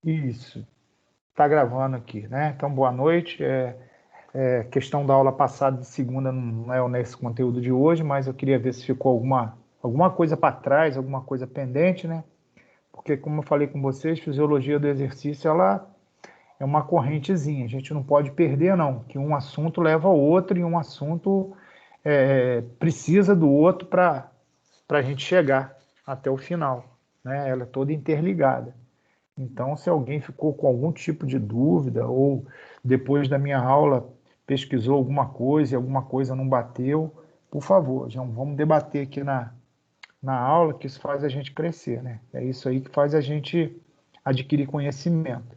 Isso, está gravando aqui, né? Então, boa noite. Questão da aula passada de segunda não é nesse conteúdo de hoje, mas eu queria ver se ficou alguma coisa para trás, alguma coisa pendente, né? Porque, como eu falei com vocês, fisiologia do exercício, ela é uma correntezinha, a gente não pode perder, não, que um assunto leva ao outro e um assunto precisa do outro para a gente chegar até o final, né? Ela é toda interligada. Então, se alguém ficou com algum tipo de dúvida ou depois da minha aula pesquisou alguma coisa e alguma coisa não bateu, por favor, já vamos debater aqui na aula, que isso faz a gente crescer, né? É isso aí que faz a gente adquirir conhecimento.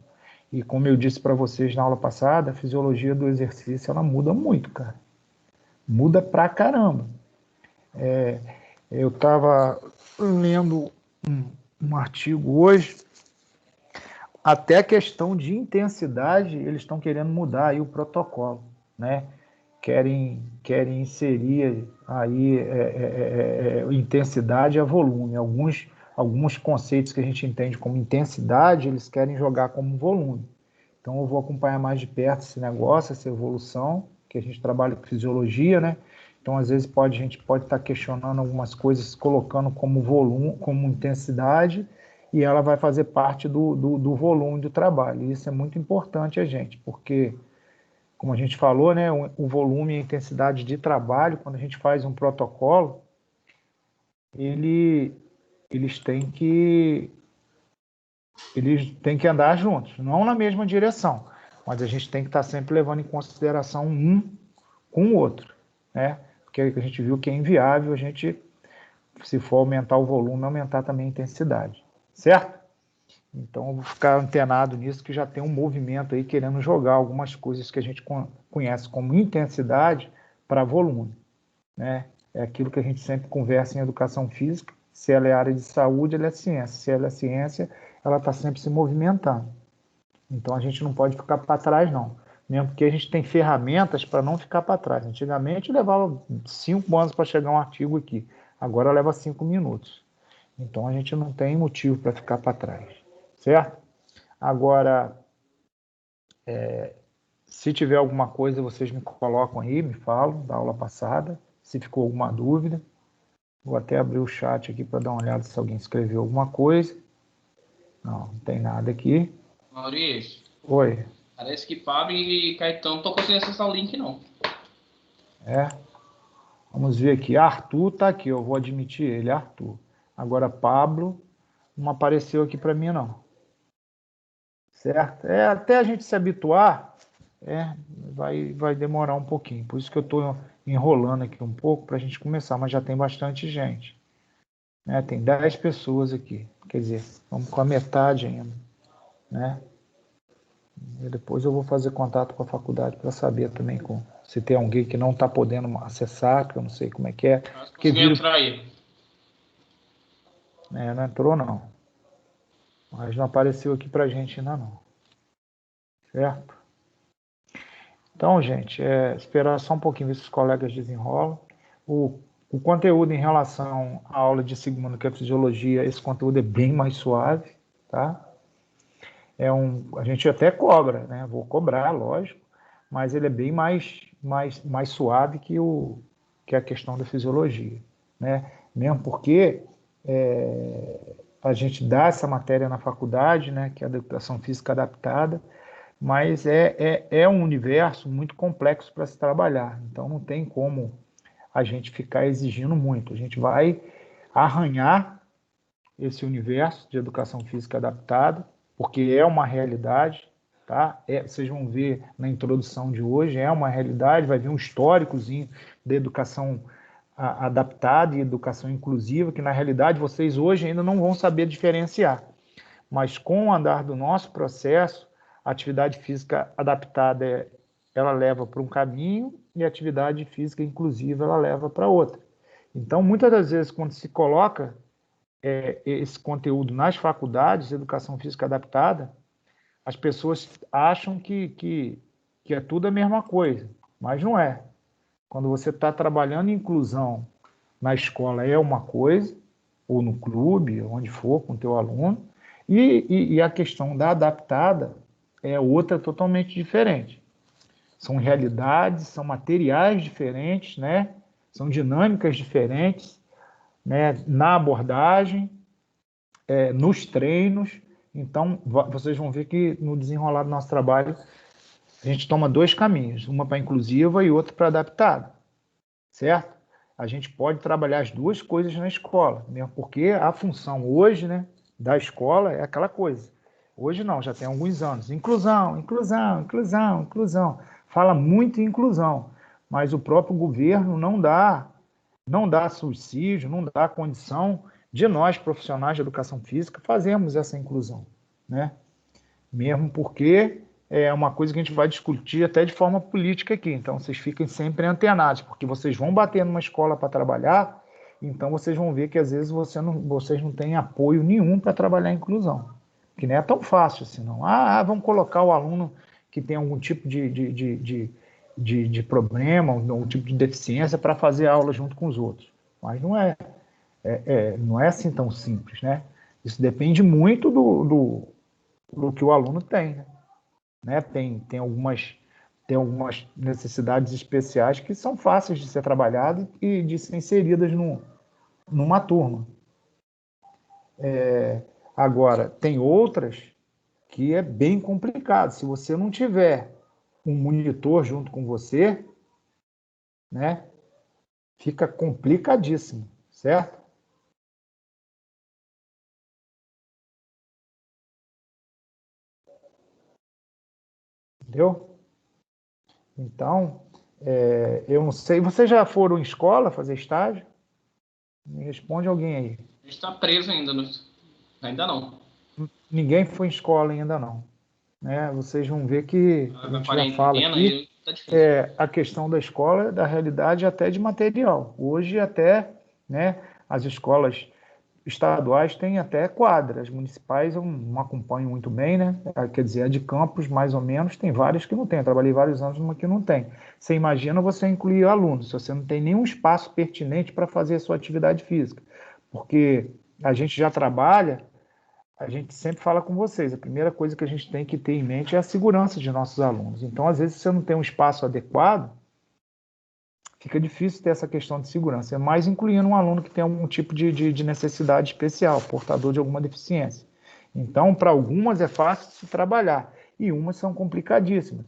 E como eu disse para vocês na aula passada, a fisiologia do exercício ela muda muito, cara. Muda pra caramba. Eu estava lendo um artigo hoje, até a questão de intensidade, eles estão querendo mudar aí o protocolo, né? Querem inserir aí intensidade a volume. Alguns conceitos que a gente entende como intensidade, eles querem jogar como volume. Então eu vou acompanhar mais de perto esse negócio, essa evolução, que a gente trabalha com fisiologia, né? Então às vezes a gente pode estar questionando algumas coisas, colocando como volume, como intensidade, e ela vai fazer parte do volume do trabalho. E isso é muito importante a gente, porque como a gente falou, né, o volume e a intensidade de trabalho, quando a gente faz um protocolo, ele, eles têm que eles têm que andar juntos, não na mesma direção, mas a gente tem que estar sempre levando em consideração um com o outro, né? Porque a gente viu que é inviável a gente, se for aumentar o volume, aumentar também a intensidade, certo? Então, eu vou ficar antenado nisso, que já tem um movimento aí querendo jogar algumas coisas que a gente conhece como intensidade para volume, né? É aquilo que a gente sempre conversa em educação física. Se ela é área de saúde, ela é ciência. Se ela é ciência, ela está sempre se movimentando. Então, a gente não pode ficar para trás, não. Mesmo porque a gente tem ferramentas para não ficar para trás. Antigamente, levava 5 anos para chegar um artigo aqui. Agora, leva 5 minutos. Então, a gente não tem motivo para ficar para trás, certo? Agora, se tiver alguma coisa, vocês me colocam aí, me falam da aula passada, se ficou alguma dúvida. Vou até abrir o chat aqui para dar uma olhada se alguém escreveu alguma coisa. Não tem nada aqui. Maurício, Oi, parece que Pablo e Caetano não estão conseguindo acessar o link, não. vamos ver aqui. Arthur tá aqui, eu vou admitir ele, Arthur. Agora, Pablo não apareceu aqui para mim, não. Certo? Até a gente se habituar, vai demorar um pouquinho. Por isso que eu estou enrolando aqui um pouco para a gente começar, mas já tem bastante gente. Né? Tem 10 pessoas aqui. Quer dizer, vamos com a metade ainda. Né? E depois eu vou fazer contato com a faculdade para saber também se tem alguém que não está podendo acessar, que eu não sei como é que é. Mas Porque consegui vira. entrar aí. Não entrou, não. Mas não apareceu aqui para a gente ainda não. Certo? Então, gente, esperar só um pouquinho ver se os colegas desenrolam. O conteúdo em relação à aula de segunda, que é fisiologia, esse conteúdo é bem mais suave, tá? A gente até cobra, né? Vou cobrar, lógico, mas ele é bem mais suave que a questão da fisiologia, né? Mesmo porque a gente dá essa matéria na faculdade, né? Que é a educação física adaptada, mas é um universo muito complexo para se trabalhar, então não tem como a gente ficar exigindo muito. A gente vai arranhar esse universo de educação física adaptada, porque é uma realidade, tá? Vocês vão ver na introdução de hoje, é uma realidade, vai vir um históricozinho da educação adaptada e educação inclusiva, que na realidade vocês hoje ainda não vão saber diferenciar. Mas com o andar do nosso processo, a atividade física adaptada ela leva para um caminho e a atividade física inclusiva ela leva para outro. Então, muitas das vezes, quando se coloca esse conteúdo nas faculdades de educação física adaptada, as pessoas acham que é tudo a mesma coisa, mas não é. Quando você está trabalhando em inclusão na escola é uma coisa, ou no clube, onde for, com o teu aluno, E a questão da adaptada é outra totalmente diferente. São realidades, são materiais diferentes, né? São dinâmicas diferentes, né? Na abordagem, nos treinos. Então, vocês vão ver que no desenrolar do nosso trabalho, a gente toma dois caminhos, uma para inclusiva e outra para adaptada, certo? A gente pode trabalhar as duas coisas na escola, mesmo porque a função hoje, né, da escola é aquela coisa. Hoje não, já tem alguns anos. Inclusão, inclusão, inclusão, inclusão. Fala muito em inclusão, mas o próprio governo não dá subsídio, não dá condição de nós, profissionais de educação física, fazermos essa inclusão, né? Mesmo porque é uma coisa que a gente vai discutir até de forma política aqui. Então, vocês fiquem sempre antenados, porque vocês vão bater numa escola para trabalhar, então vocês vão ver que às vezes vocês não têm apoio nenhum para trabalhar a inclusão, que não é tão fácil assim, não. Vamos colocar o aluno que tem algum tipo de problema, algum tipo de deficiência para fazer aula junto com os outros. Mas não é assim tão simples, né? Isso depende muito do que o aluno tem, né? Tem algumas necessidades especiais que são fáceis de ser trabalhadas e de ser inseridas numa turma. Agora, tem outras que é bem complicado. Se você não tiver um monitor junto com você, né, fica complicadíssimo, certo? Entendeu? Então, eu não sei. Vocês já foram em escola fazer estágio? Me responde alguém aí. A gente está preso ainda. Ainda não. Ninguém foi em escola ainda não, né? Vocês vão ver que a Na gente já fala quarentena aqui, aí tá difícil. a questão da escola, da realidade até de material. Hoje até, né, as escolas estaduais têm até quadras, as municipais eu não acompanho muito bem, né? Quer dizer, a de campus, mais ou menos, tem várias que não tem. Eu trabalhei vários anos numa que não tem. Você imagina você incluir alunos, se você não tem nenhum espaço pertinente para fazer a sua atividade física. Porque a gente já trabalha, a gente sempre fala com vocês, a primeira coisa que a gente tem que ter em mente é a segurança de nossos alunos. Então, às vezes, se você não tem um espaço adequado, fica difícil ter essa questão de segurança. É mais incluindo um aluno que tem algum tipo de necessidade especial, portador de alguma deficiência. Então, para algumas é fácil se trabalhar, e umas são complicadíssimas.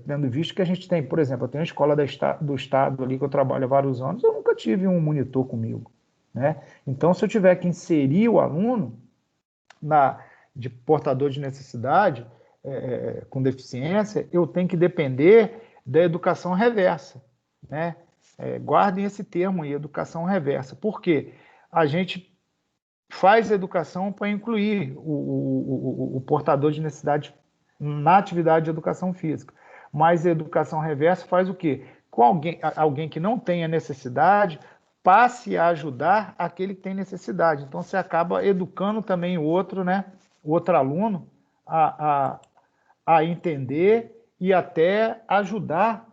Tendo visto que a gente tem, por exemplo, eu tenho a escola do estado ali que eu trabalho há vários anos, eu nunca tive um monitor comigo, né? Então, se eu tiver que inserir o aluno de portador de necessidade, com deficiência, eu tenho que depender da educação reversa, né? Guardem esse termo aí, educação reversa. Por quê? A gente faz educação para incluir o portador de necessidade na atividade de educação física. Mas a educação reversa faz o quê? Com alguém que não tenha necessidade, passe a ajudar aquele que tem necessidade. Então, você acaba educando também o outro, né? O outro aluno a entender e até ajudar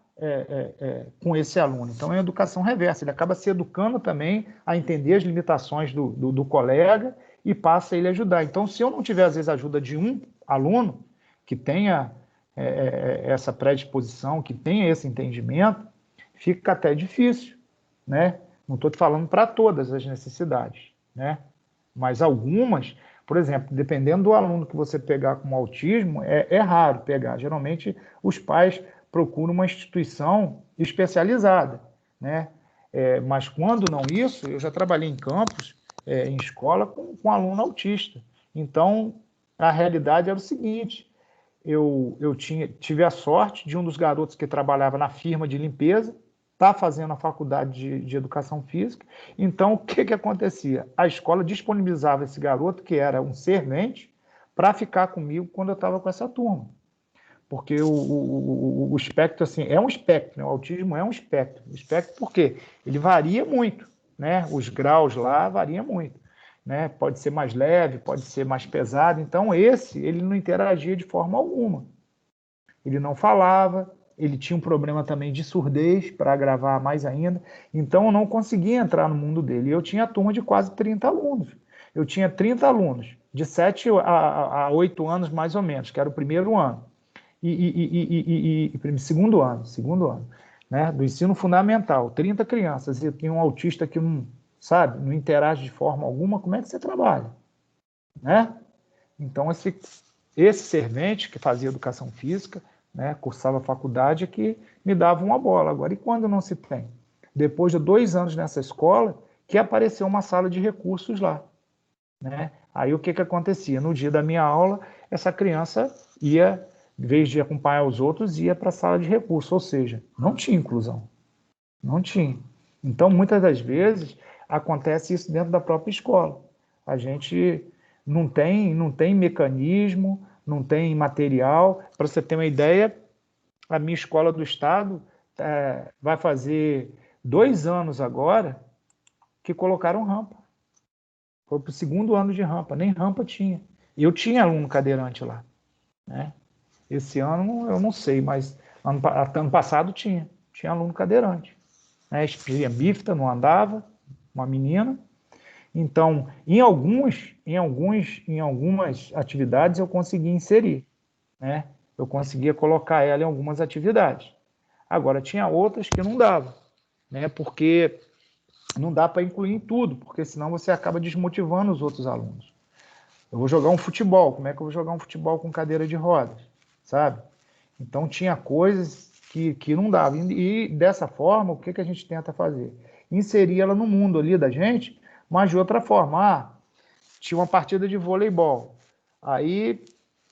com esse aluno. Então, é educação reversa. Ele acaba se educando também a entender as limitações do colega e passa ele a ajudar. Então, se eu não tiver, às vezes, a ajuda de um aluno que tenha essa predisposição, que tenha esse entendimento, fica até difícil, né? Não estou te falando para todas as necessidades, né? Mas algumas, por exemplo, dependendo do aluno que você pegar com autismo, é raro pegar. Geralmente, os pais procuram uma instituição especializada, né? Mas quando não isso, eu já trabalhei em campus, em escola, com aluno autista. Então, a realidade era o seguinte, eu tive a sorte de um dos garotos que trabalhava na firma de limpeza, está fazendo a faculdade de educação física. Então, o que acontecia? A escola disponibilizava esse garoto, que era um servente, para ficar comigo quando eu estava com essa turma. Porque o espectro, assim, é um espectro, né? O autismo é um espectro. O espectro por quê? Ele varia muito, né? Os graus lá variam muito, né? Pode ser mais leve, pode ser mais pesado. Então, ele não interagia de forma alguma. Ele não falava, ele tinha um problema também de surdez, para agravar mais ainda. Então, eu não conseguia entrar no mundo dele. Eu tinha a turma de quase 30 alunos. Eu tinha 30 alunos. de 7 a 8 anos, mais ou menos, que era o primeiro ano. Segundo ano, né, do ensino fundamental, 30 crianças, e tem um autista que não, sabe, não interage de forma alguma, como é que você trabalha? Né? Então, esse servente que fazia educação física, né, cursava faculdade, é que me dava uma bola. Agora, e quando não se tem? Depois de 2 anos nessa escola, que apareceu uma sala de recursos lá. Né? Aí o que acontecia? No dia da minha aula, essa criança ia, em vez de acompanhar os outros, ia para a sala de recursos, ou seja, não tinha inclusão. Não tinha. Então, muitas das vezes, acontece isso dentro da própria escola. A gente não tem mecanismo, não tem material. Para você ter uma ideia, a minha escola do estado vai fazer 2 anos agora que colocaram rampa. Foi para o 2º ano de rampa, nem rampa tinha. E eu tinha aluno cadeirante lá. Né? Esse ano eu não sei, mas ano passado tinha aluno cadeirante. Né? Espinha bífida, não andava, uma menina. Então, em algumas atividades eu consegui inserir. Né? Eu conseguia colocar ela em algumas atividades. Agora, tinha outras que não dava, né? Porque não dá para incluir em tudo, porque senão você acaba desmotivando os outros alunos. Eu vou jogar um futebol, como é que eu vou jogar um futebol com cadeira de rodas, sabe? Então tinha coisas que não dava. E dessa forma, o que a gente tenta fazer? Inserir ela no mundo ali da gente, mas de outra forma. Tinha uma partida de voleibol. Aí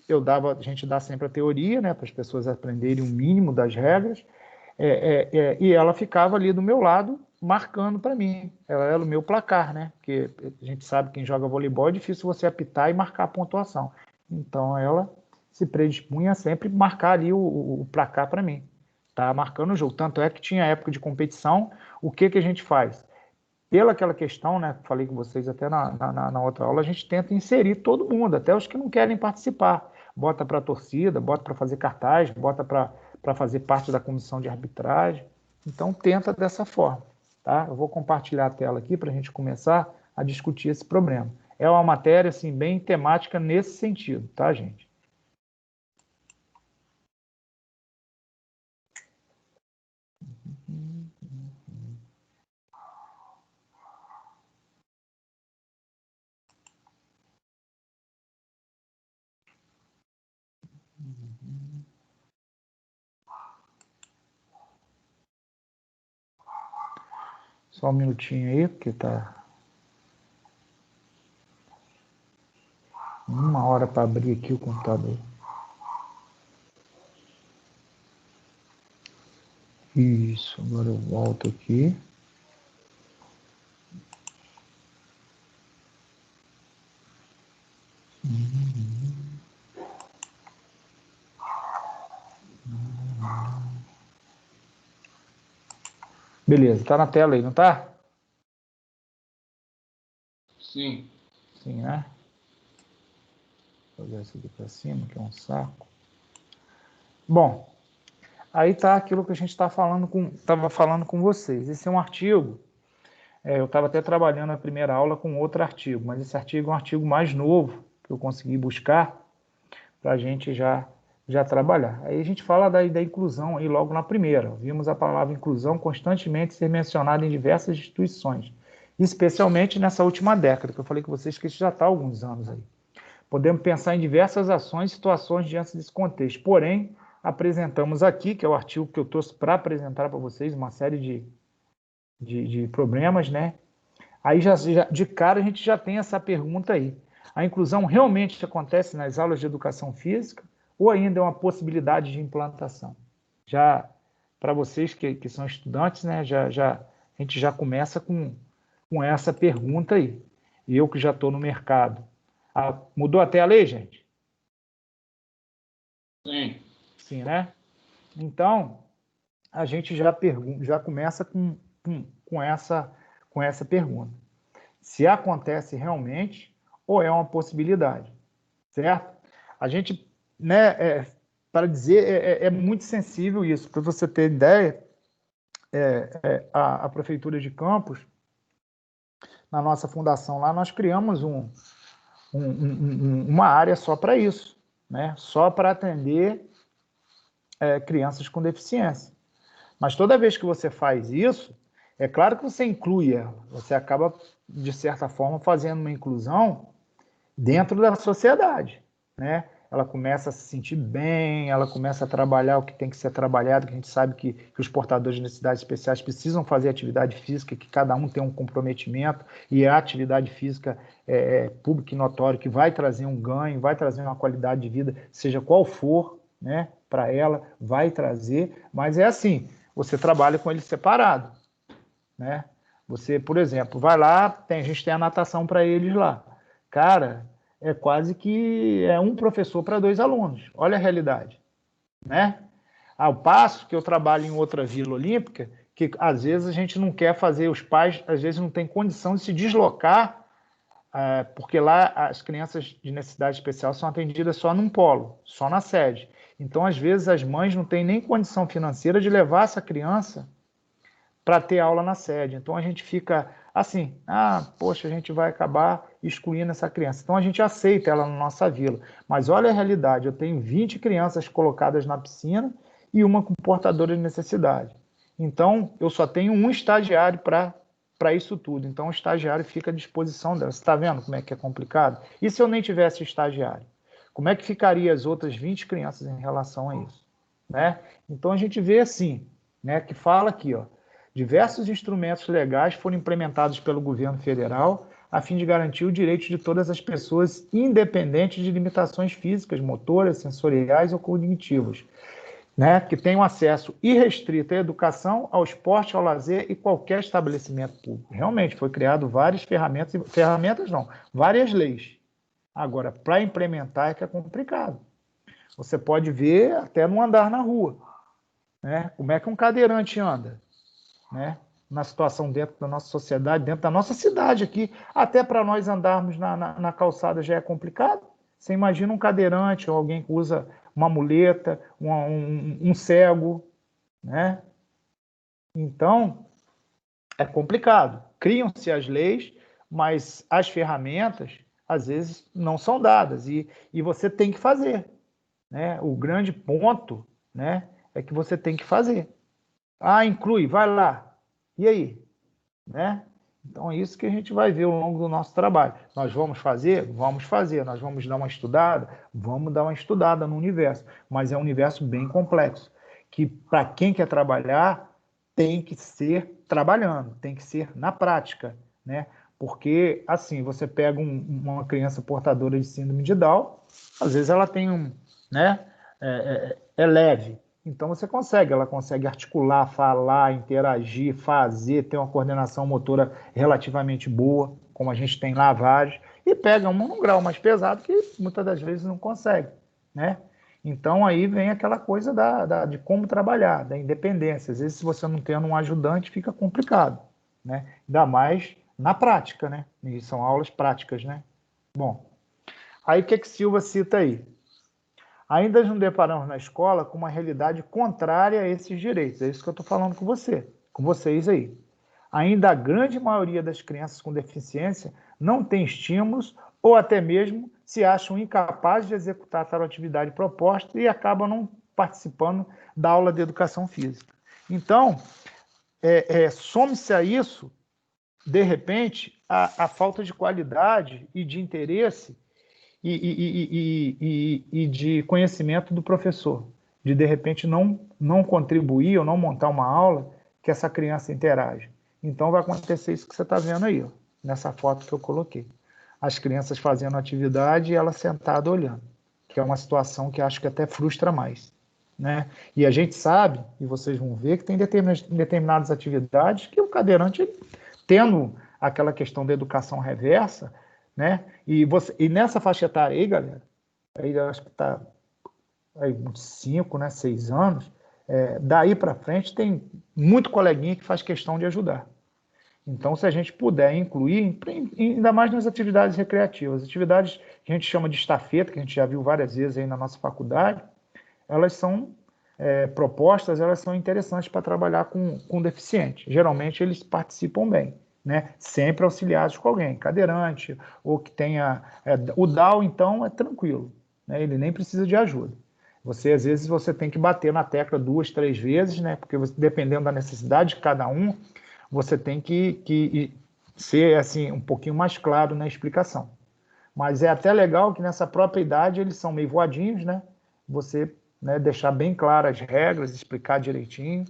a gente dá sempre a teoria, né, para as pessoas aprenderem o mínimo das regras, e ela ficava ali do meu lado, marcando para mim. Ela era o meu placar, né? Porque a gente sabe que quem joga voleibol é difícil você apitar e marcar a pontuação. Então ela se predispunha a sempre marcar ali o placar para mim. Tá marcando o jogo. Tanto é que tinha época de competição, o que a gente faz? Pela aquela questão, né, que falei com vocês até na outra aula, a gente tenta inserir todo mundo, até os que não querem participar. Bota para a torcida, bota para fazer cartaz, bota para fazer parte da comissão de arbitragem. Então, tenta dessa forma. Tá? Eu vou compartilhar a tela aqui para a gente começar a discutir esse problema. É uma matéria assim, bem temática nesse sentido, tá, gente? Só um minutinho aí, porque tá 1 hora para abrir aqui o computador. Isso, agora eu volto aqui. Beleza, tá na tela aí, não tá? Sim. Sim, né? Vou jogar isso aqui para cima, que é um saco. Bom, aí tá aquilo que a gente estava falando com vocês. Esse é um artigo. Eu estava até trabalhando na primeira aula com outro artigo, mas esse artigo é um artigo mais novo que eu consegui buscar para a gente já trabalhar. Aí a gente fala da inclusão aí logo na primeira. Vimos a palavra inclusão constantemente ser mencionada em diversas instituições, especialmente nessa última década, que eu falei com vocês que isso já está há alguns anos aí. Podemos pensar em diversas ações e situações diante desse contexto. Porém, apresentamos aqui, que é o artigo que eu trouxe para apresentar para vocês, uma série de problemas, né? Aí de cara a gente já tem essa pergunta aí. A inclusão realmente acontece nas aulas de educação física ou ainda é uma possibilidade de implantação? Já para vocês que são estudantes, né, a gente já começa com essa pergunta aí. E eu que já estou no mercado. Mudou até a lei, gente? Sim. Sim, né? Então, a gente já começa com essa pergunta. Se acontece realmente ou é uma possibilidade, certo? A gente, né, para dizer, é muito sensível isso. Para você ter ideia, a Prefeitura de Campos, na nossa fundação lá, nós criamos uma área só para isso, né? Só para atender crianças com deficiência. Mas toda vez que você faz isso, é claro que você inclui ela, você acaba, de certa forma, fazendo uma inclusão dentro da sociedade, né? Ela começa a se sentir bem, ela começa a trabalhar o que tem que ser trabalhado, que a gente sabe que os portadores de necessidades especiais precisam fazer atividade física, que cada um tem um comprometimento, e a atividade física pública e notória que vai trazer um ganho, vai trazer uma qualidade de vida, seja qual for, né, para ela, vai trazer, mas é assim, você trabalha com ele separado, né? Você, por exemplo, vai lá, a gente tem a natação para eles lá. Cara, é quase que um professor para 2 alunos. Olha a realidade, né? Ao passo que eu trabalho em outra Vila Olímpica, que às vezes a gente não quer fazer, os pais às vezes não têm condição de se deslocar, porque lá as crianças de necessidade especial são atendidas só num polo, só na sede. Então, às vezes, as mães não têm nem condição financeira de levar essa criança para ter aula na sede. Então a gente fica assim, poxa, a gente vai acabar excluindo essa criança. Então a gente aceita ela na nossa vila. Mas olha a realidade, eu tenho 20 crianças colocadas na piscina e uma com portadora de necessidade. Então eu só tenho um estagiário para isso tudo. Então o estagiário fica à disposição dela. Você está vendo como é que é complicado? E se eu nem tivesse estagiário? Como é que ficaria as outras 20 crianças em relação a isso? Né? Então a gente vê assim, né, que fala aqui, ó, diversos instrumentos legais foram implementados pelo governo federal a fim de garantir o direito de todas as pessoas, independente de limitações físicas, motoras, sensoriais ou cognitivas, né, que tenham acesso irrestrito à educação, ao esporte, ao lazer e qualquer estabelecimento público. Realmente, foi criado várias várias leis. Agora, para implementar é que é complicado. Você pode ver até no andar na rua, né? Como é que um cadeirante anda, né? Na situação dentro da nossa sociedade, dentro da nossa cidade aqui, até para nós andarmos na calçada já é complicado. Você imagina um cadeirante ou alguém que usa uma muleta, um cego, né? Então, é complicado. Criam-se as leis, mas as ferramentas, às vezes, não são dadas. E você tem que fazer, né? O grande ponto, né, é que você tem que fazer. Inclui, vai lá. E aí? Né? Então é isso que a gente vai ver ao longo do nosso trabalho. Nós vamos fazer? Vamos fazer. Nós vamos dar uma estudada? Vamos dar uma estudada no universo. Mas é um universo bem complexo, que para quem quer trabalhar, tem que ser trabalhando, tem que ser na prática, né? Porque, assim, você pega uma criança portadora de síndrome de Down, às vezes ela tem né? É leve, então ela consegue articular, falar, interagir, fazer, ter uma coordenação motora relativamente boa, como a gente tem lá vários, e pega um num grau mais pesado que muitas das vezes não consegue, né? Então aí vem aquela coisa de como trabalhar, da independência. Às vezes, se você não tem um ajudante, fica complicado, né? Ainda mais na prática, né? E são aulas práticas, né? Bom, aí o que Silva cita aí? Ainda nos deparamos na escola com uma realidade contrária a esses direitos. É isso que eu estou falando com vocês aí. Ainda a grande maioria das crianças com deficiência não tem estímulos ou até mesmo se acham incapazes de executar tal atividade proposta e acabam não participando da aula de educação física. Então, some-se a isso, de repente, a falta de qualidade e de interesse e de conhecimento do professor, de repente não contribuir ou não montar uma aula que essa criança interage. Então vai acontecer isso que você está vendo aí, ó, nessa foto que eu coloquei. As crianças fazendo atividade e ela sentada olhando, que é uma situação que acho que até frustra mais, né? E a gente sabe, e vocês vão ver, que tem determinadas atividades que o cadeirante, tendo aquela questão da educação reversa, né? E nessa faixa etária aí, galera, aí eu acho que está aí uns 5, né, 6 anos, daí para frente tem muito coleguinha que faz questão de ajudar. Então, se a gente puder incluir, ainda mais nas atividades recreativas, atividades que a gente chama de estafeta, que a gente já viu várias vezes aí na nossa faculdade, elas são propostas, elas são interessantes para trabalhar com deficiente. Geralmente eles participam bem, né? Sempre auxiliados com alguém, cadeirante, ou que tenha... o DAO, então, é tranquilo, né? Ele nem precisa de ajuda. Às vezes, você tem que bater na tecla 2, 3 vezes, né? Porque dependendo da necessidade de cada um, você tem que ser, assim, um pouquinho mais claro na explicação. Mas é até legal que nessa própria idade eles são meio voadinhos, né? Você, né, deixar bem claras as regras, explicar direitinho,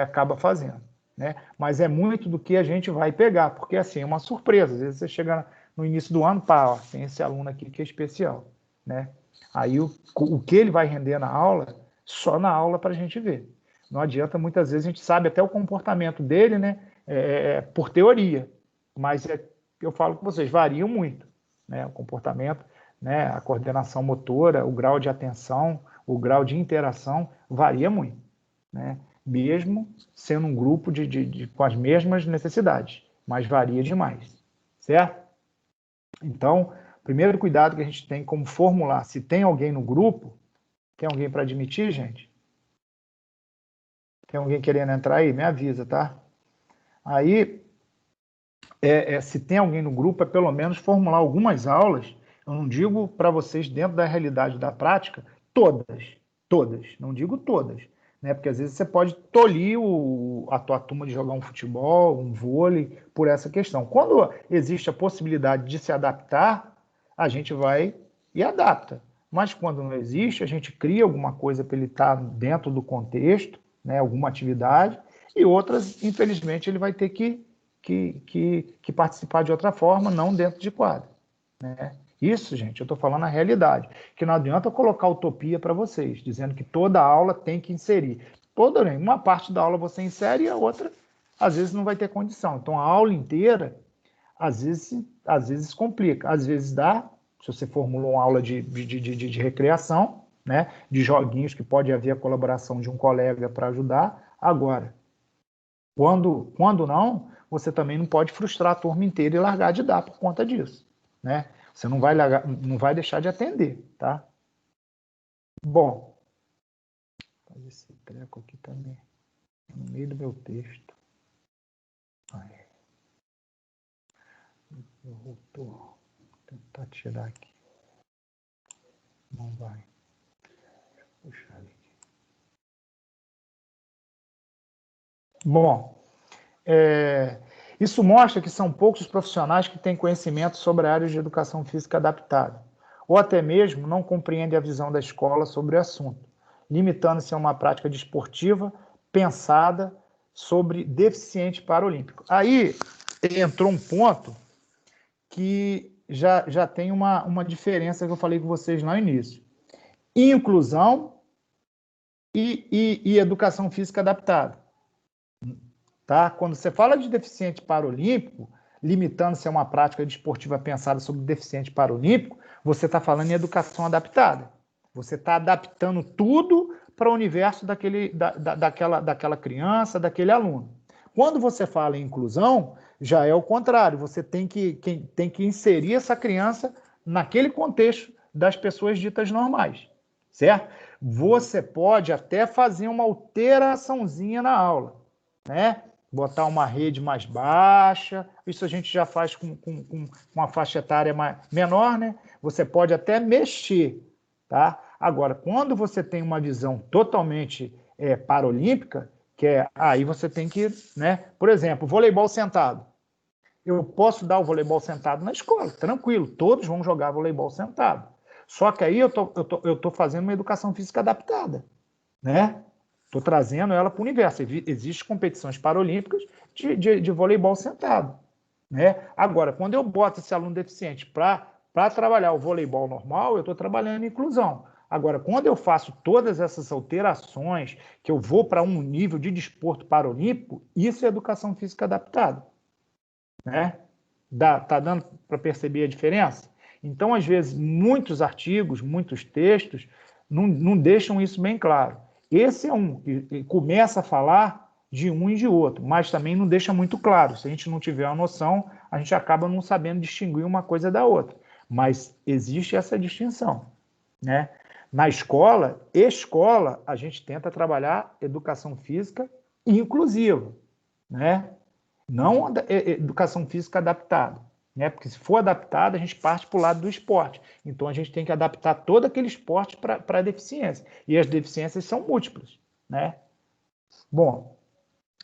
acaba fazendo, né? Mas é muito do que a gente vai pegar, porque assim, é uma surpresa. Às vezes você chega no início do ano, pá, ó, tem esse aluno aqui que é especial, né? Aí o que ele vai render na aula, só na aula para a gente ver. Não adianta, muitas vezes a gente sabe até o comportamento dele, né? Por teoria, mas eu falo com vocês, variam muito, né? O comportamento, né? A coordenação motora, o grau de atenção, o grau de interação varia muito, né? Mesmo sendo um grupo com as mesmas necessidades, mas varia demais, certo? Então, o primeiro cuidado que a gente tem como formular, se tem alguém no grupo, tem alguém para admitir, gente? Tem alguém querendo entrar aí? Me avisa, tá? Aí, se tem alguém no grupo, é pelo menos formular algumas aulas. Eu não digo para vocês, dentro da realidade da prática, todas, não digo todas, né? Porque às vezes você pode tolir a tua turma de jogar um futebol, um vôlei, por essa questão. Quando existe a possibilidade de se adaptar, a gente vai e adapta. Mas quando não existe, a gente cria alguma coisa para ele estar dentro do contexto, né? Alguma atividade, e outras, infelizmente, ele vai ter que participar de outra forma, não dentro de quadro, né? Isso, gente, eu estou falando a realidade, que não adianta eu colocar utopia para vocês, dizendo que toda aula tem que inserir. Uma parte da aula você insere e a outra, às vezes, não vai ter condição. Então, a aula inteira, às vezes complica, às vezes dá, se você formulou uma aula de recreação, né, de joguinhos que pode haver a colaboração de um colega para ajudar. Agora, quando não, você também não pode frustrar a turma inteira e largar de dar por conta disso, né? Você não vai deixar de atender, tá? Bom, fazer esse treco aqui também, no meio do meu texto. Aí. Eu vou tentar tirar aqui. Não vai. Puxar aqui. Bom, isso mostra que são poucos os profissionais que têm conhecimento sobre a área de educação física adaptada, ou até mesmo não compreendem a visão da escola sobre o assunto, limitando-se a uma prática desportiva pensada sobre deficiente paralímpico. Aí entrou um ponto que já tem uma diferença que eu falei com vocês lá no início. Inclusão e educação física adaptada. Tá? Quando você fala de deficiente paralímpico, limitando-se a uma prática desportiva pensada sobre deficiente paralímpico, você está falando em educação adaptada. Você está adaptando tudo para o universo daquela criança, daquele aluno. Quando você fala em inclusão, já é o contrário. Você tem que inserir essa criança naquele contexto das pessoas ditas normais, certo? Você pode até fazer uma alteraçãozinha na aula, né? Botar uma rede mais baixa, isso a gente já faz com uma faixa etária menor, né? Você pode até mexer, tá? Agora, quando você tem uma visão totalmente paralímpica, aí você tem que, né? Por exemplo, voleibol sentado. Eu posso dar o voleibol sentado na escola, tranquilo, todos vão jogar voleibol sentado. Só que aí eu tô fazendo uma educação física adaptada, né? Estou trazendo ela para o universo. Existem competições paralímpicas de voleibol sentado, né? Agora, quando eu boto esse aluno deficiente para trabalhar o voleibol normal, eu estou trabalhando inclusão. Agora, quando eu faço todas essas alterações, que eu vou para um nível de desporto paralímpico, isso é educação física adaptada, né? Tá dando para perceber a diferença? Então, às vezes, muitos artigos, muitos textos não deixam isso bem claro. Esse é um que começa a falar de um e de outro, mas também não deixa muito claro. Se a gente não tiver a noção, a gente acaba não sabendo distinguir uma coisa da outra. Mas existe essa distinção, né? Na escola, a gente tenta trabalhar educação física inclusiva, né? não educação física adaptada, né? Porque se for adaptada, a gente parte para o lado do esporte. Então, a gente tem que adaptar todo aquele esporte para a deficiência. E as deficiências são múltiplas, né? Bom,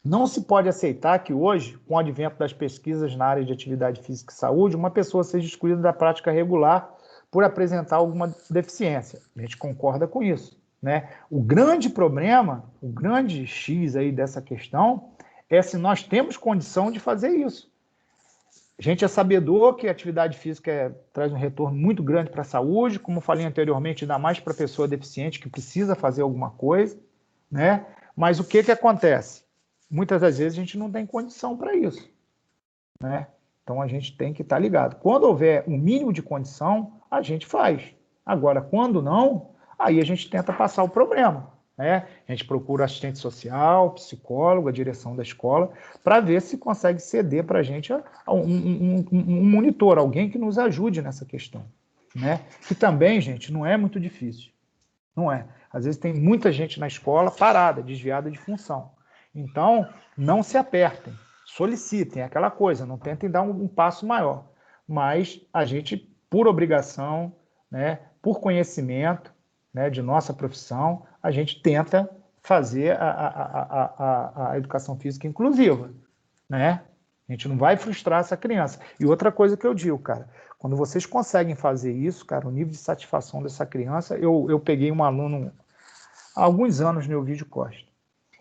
não se pode aceitar que hoje, com o advento das pesquisas na área de atividade física e saúde, uma pessoa seja excluída da prática regular por apresentar alguma deficiência. A gente concorda com isso, né? O grande problema, o grande X aí dessa questão é se nós temos condição de fazer isso. A gente é sabedor que a atividade física traz um retorno muito grande para a saúde, como falei anteriormente, ainda mais para a pessoa deficiente que precisa fazer alguma coisa, né? Mas o que acontece? Muitas das vezes a gente não tem condição para isso, né? Então a gente tem que estar ligado. Quando houver um mínimo de condição, a gente faz. Agora, quando não, aí a gente tenta passar o problema, né? A gente procura assistente social, psicólogo, a direção da escola, para ver se consegue ceder para a gente um monitor, alguém que nos ajude nessa questão, né? Que também, gente, não é muito difícil. Não é. Às vezes tem muita gente na escola parada, desviada de função. Então, não se apertem, solicitem, é aquela coisa, não tentem dar um passo maior. Mas a gente, por obrigação, né, por conhecimento, né, de nossa profissão, a gente tenta fazer a educação física inclusiva, né? A gente não vai frustrar essa criança. E outra coisa que eu digo, cara, quando vocês conseguem fazer isso, cara, o nível de satisfação dessa criança, eu peguei um aluno há alguns anos no Elvídio Costa.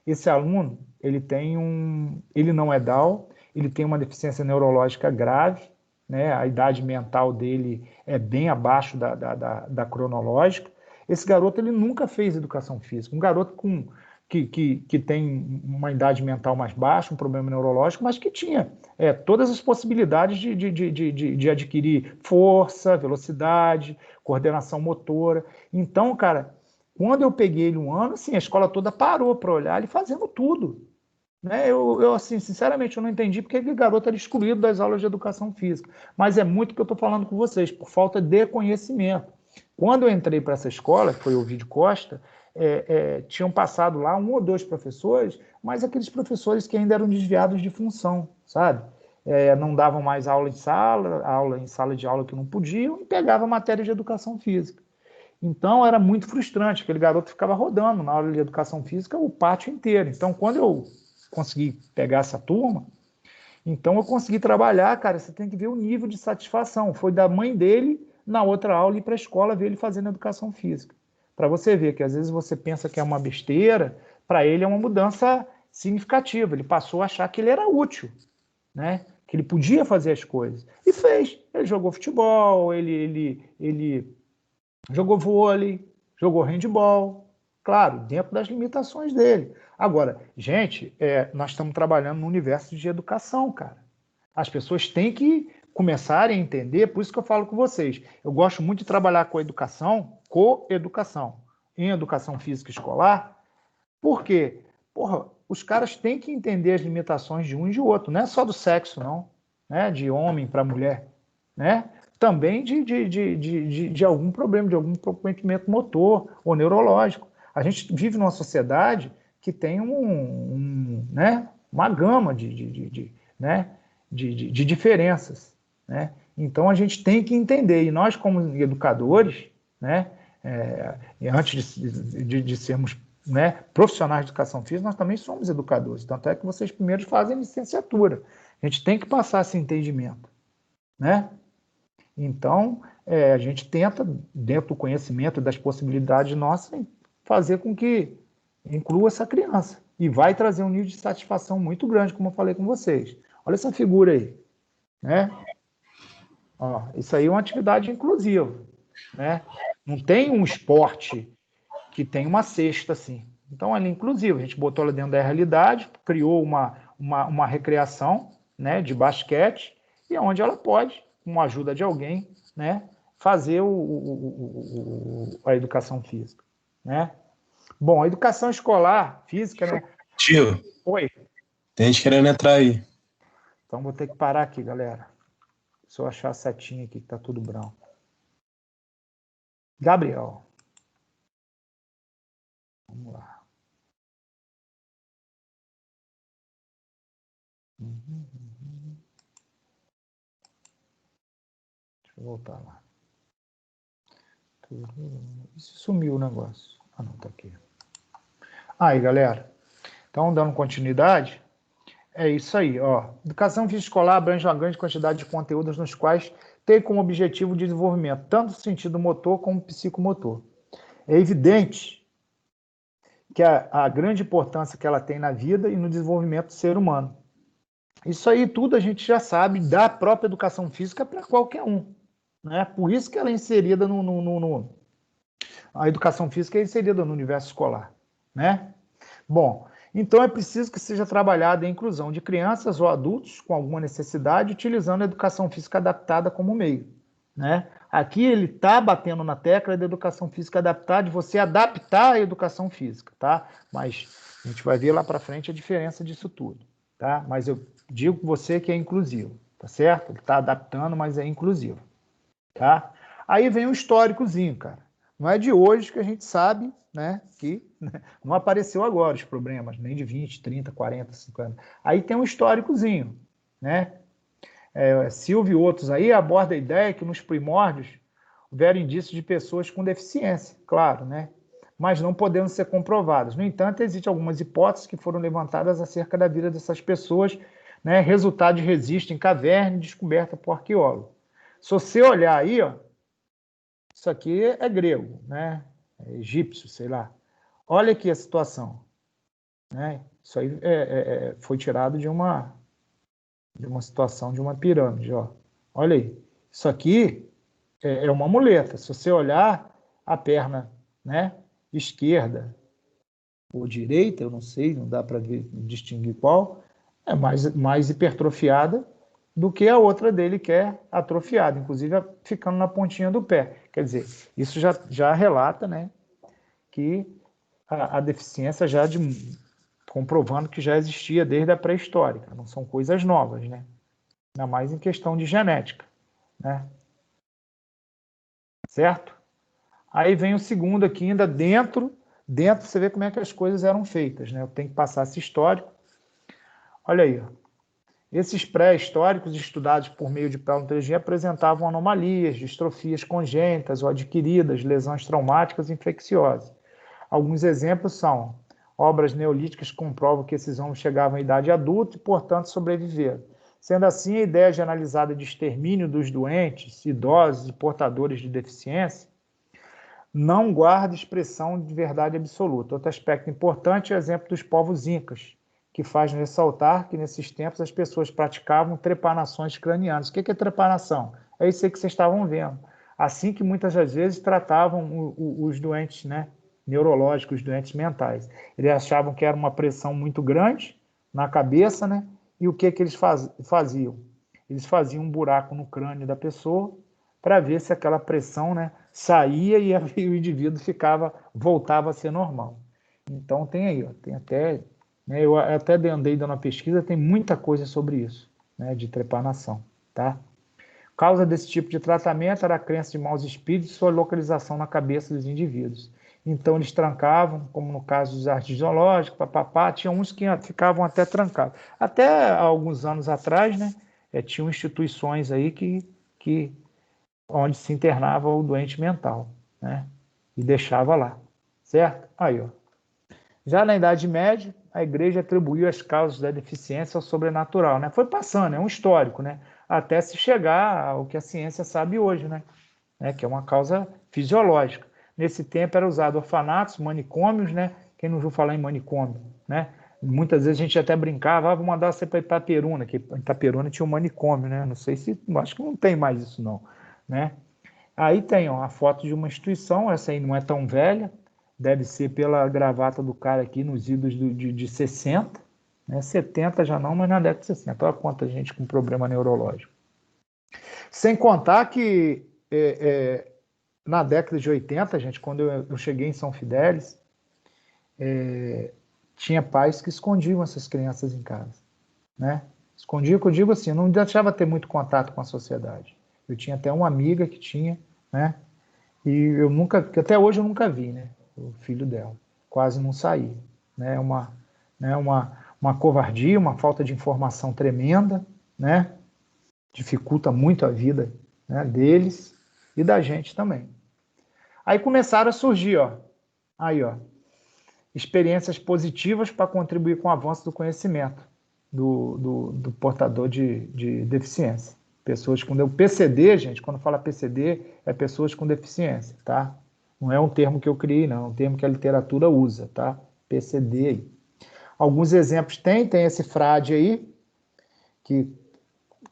Esse aluno, ele não é Down, ele tem uma deficiência neurológica grave, né? A idade mental dele é bem abaixo da cronológica. Esse garoto, ele nunca fez educação física. Um garoto que tem uma idade mental mais baixa, um problema neurológico, mas que tinha todas as possibilidades de adquirir força, velocidade, coordenação motora. Então, cara, quando eu peguei ele um ano, assim, a escola toda parou para olhar ele fazendo tudo, né? Eu, assim, sinceramente, eu não entendi porque aquele garoto era excluído das aulas de educação física. Mas é muito o que eu estou falando com vocês, por falta de conhecimento. Quando eu entrei para essa escola, que foi o Ovidio Costa, tinham passado lá um ou dois professores, mas aqueles professores que ainda eram desviados de função, sabe? Não davam mais aula em sala de aula que não podiam, e pegava matéria de educação física. Então era muito frustrante, aquele garoto ficava rodando na aula de educação física o pátio inteiro. Então, quando eu consegui pegar essa turma, então eu consegui trabalhar, cara, você tem que ver o nível de satisfação. Foi da mãe dele, na outra aula, ir para a escola ver ele fazendo educação física. Para você ver que às vezes você pensa que é uma besteira, para ele é uma mudança significativa. Ele passou a achar que ele era útil, né? Que ele podia fazer as coisas. E fez. Ele jogou futebol, ele jogou vôlei, jogou handball, claro, dentro das limitações dele. Agora, gente, nós estamos trabalhando no universo de educação, cara. As pessoas têm que começarem a entender, por isso que eu falo com vocês. Eu gosto muito de trabalhar com educação, coeducação, em educação física escolar, porque, porra, os caras têm que entender as limitações de um e de outro, não é só do sexo, não, né? De homem para mulher, né? Também de algum problema, de algum comprometimento motor ou neurológico. A gente vive numa sociedade que tem né, uma gama né, de diferenças, né? Então a gente tem que entender, e nós como educadores, né, antes de sermos, né, profissionais de educação física, nós também somos educadores, tanto é que vocês primeiro fazem licenciatura. A gente tem que passar esse entendimento, né? Então, a gente tenta, dentro do conhecimento das possibilidades nossas, fazer com que inclua essa criança. E vai trazer um nível de satisfação muito grande, como eu falei com vocês. Olha essa figura aí, né? Ó, isso aí é uma atividade inclusiva, né? Não tem um esporte que tem uma cesta assim. Então, ela é inclusiva. A gente botou ela dentro da realidade, criou uma recreação, né, de basquete, e é onde ela pode, com a ajuda de alguém, né, fazer a educação física, né? Bom, a educação escolar, física, né? Tio, Oi. tem gente querendo entrar aí. Então vou ter que parar aqui, galera. Se eu achar a setinha aqui que tá tudo branco. Gabriel. Vamos lá. eu voltar lá. Isso sumiu o negócio. Ah, não, tá aqui. Aí, galera. Então, dando continuidade, é isso aí, ó. Educação física escolar abrange uma grande quantidade de conteúdos nos quais tem como objetivo o desenvolvimento, tanto no sentido motor como psicomotor. É evidente que a grande importância que ela tem na vida e no desenvolvimento do ser humano. Isso aí tudo a gente já sabe da própria educação física para qualquer um, né? Por isso que ela é inserida a educação física é inserida no universo escolar, né? Bom, então é preciso que seja trabalhada a inclusão de crianças ou adultos com alguma necessidade, utilizando a educação física adaptada como meio, né? Aqui ele está batendo na tecla da educação física adaptada, de você adaptar a educação física, tá? Mas a gente vai ver lá para frente a diferença disso tudo, tá? Mas eu digo com você que é inclusivo, tá certo? Ele está adaptando, mas é inclusivo, tá? Aí vem o históricozinho, cara. Não é de hoje que a gente sabe, né, que não apareceu agora os problemas, nem de 20, 30, 40, 50. Aí tem um históricozinho, né? Silvio e outros aí abordam a ideia que nos primórdios houveram indícios de pessoas com deficiência, claro, né? Mas não podendo ser comprovadas. No entanto, existem algumas hipóteses que foram levantadas acerca da vida dessas pessoas, né? Resultado de registro em caverna descoberta por arqueólogo. Se você olhar aí, ó, isso aqui é grego, né? É egípcio, sei lá. Olha aqui a situação, né? Isso aí foi tirado de uma situação de uma pirâmide, ó. Olha aí. Isso aqui é uma muleta. Se você olhar a perna, né, esquerda ou direita, eu não sei, não dá para distinguir qual, é mais hipertrofiada do que a outra dele que é atrofiada, inclusive ficando na pontinha do pé. Quer dizer, isso já relata, né, que a deficiência comprovando que já existia desde a pré-histórica, não são coisas novas, né? Ainda mais em questão de genética, né? Certo? Aí vem o segundo aqui, ainda dentro você vê como é que as coisas eram feitas, né? Eu tenho que passar esse histórico. Olha aí, ó. Esses pré-históricos estudados por meio de paleontologia apresentavam anomalias, distrofias congênitas ou adquiridas, lesões traumáticas e infecciosas. Alguns exemplos são obras neolíticas que comprovam que esses homens chegavam à idade adulta e, portanto, sobreviveram. Sendo assim, a ideia generalizada de extermínio dos doentes, idosos e portadores de deficiência não guarda expressão de verdade absoluta. Outro aspecto importante é o exemplo dos povos incas, que faz ressaltar que nesses tempos as pessoas praticavam trepanações cranianas. O que é trepanação? É isso aí que vocês estavam vendo. Assim que muitas das vezes tratavam os doentes, né, neurológicos, os doentes mentais. Eles achavam que era uma pressão muito grande na cabeça, né? E o que eles faziam? Eles faziam um buraco no crânio da pessoa para ver se aquela pressão, né, saía e o indivíduo voltava a ser normal. Então tem aí, ó, tem até, né, eu até andei dando uma pesquisa, tem muita coisa sobre isso, né, de trepanação, tá? Causa desse tipo de tratamento era a crença de maus espíritos e sua localização na cabeça dos indivíduos. Então eles trancavam, como no caso dos jardins zoológicos, tinha uns que ficavam até trancados. Até alguns anos atrás, né, tinham instituições aí onde se internava o doente mental, né, e deixava lá, certo? Aí, ó. Já na Idade Média, a igreja atribuiu as causas da deficiência ao sobrenatural, né? Foi passando, é um histórico, né? Até se chegar ao que a ciência sabe hoje, né? Que é uma causa fisiológica. Nesse tempo era usado orfanatos, manicômios, né? Quem não ouviu falar em manicômio, né? Muitas vezes a gente até brincava, vou mandar você para Itaperuna, que em Itaperuna tinha um manicômio, né? Não sei se, acho que não tem mais isso não, né? Aí tem, ó, a foto de uma instituição, essa aí não é tão velha, deve ser pela gravata do cara aqui nos idos de 60, né? 70 já não, mas na década de 60. Olha quanta gente com problema neurológico. Sem contar que na década de 80, gente, quando eu cheguei em São Fidélis, tinha pais que escondiam essas crianças em casa, né? Escondia, que eu digo assim, não deixava ter muito contato com a sociedade. Eu tinha até uma amiga que tinha, né? E até hoje eu nunca vi, né? O filho dela. Quase não saía. Né? Uma covardia, uma falta de informação tremenda, né? Dificulta muito a vida né, deles e da gente também. Aí começaram a surgir, experiências positivas para contribuir com o avanço do conhecimento do portador de deficiência. Pessoas com o PCD, gente, quando fala PCD, é pessoas com deficiência, tá? Não é um termo que eu criei, não, é um termo que a literatura usa, tá? PCD aí. Alguns exemplos tem esse frade aí, que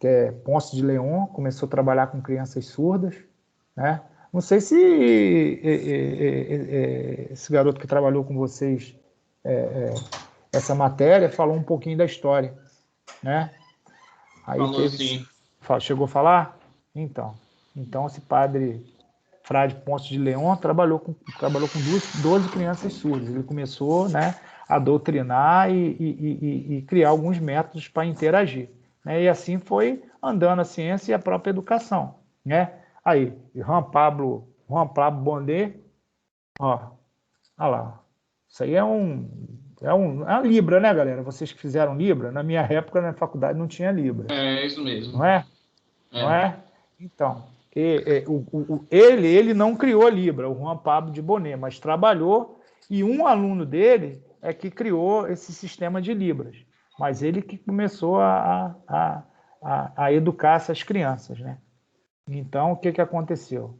é Ponce de León, começou a trabalhar com crianças surdas, né? Não sei se esse garoto que trabalhou com vocês essa matéria falou um pouquinho da história, né? Aí Falou sim. chegou a falar? Então esse padre Frade Ponce de León trabalhou com 12 crianças surdas. Ele começou, né, a doutrinar e criar alguns métodos para interagir, né? E assim foi andando a ciência e a própria educação, né? Aí, Juan Pablo Bonet, ó lá. Isso aí é uma Libra, né, galera? Vocês que fizeram Libra, na minha época, na faculdade, não tinha Libra. É isso mesmo. Não é? Não é? Então, ele não criou a Libra, o Juan Pablo de Bonet, mas trabalhou, e um aluno dele é que criou esse sistema de Libras. Mas ele que começou a educar essas crianças, né? Então, o que aconteceu?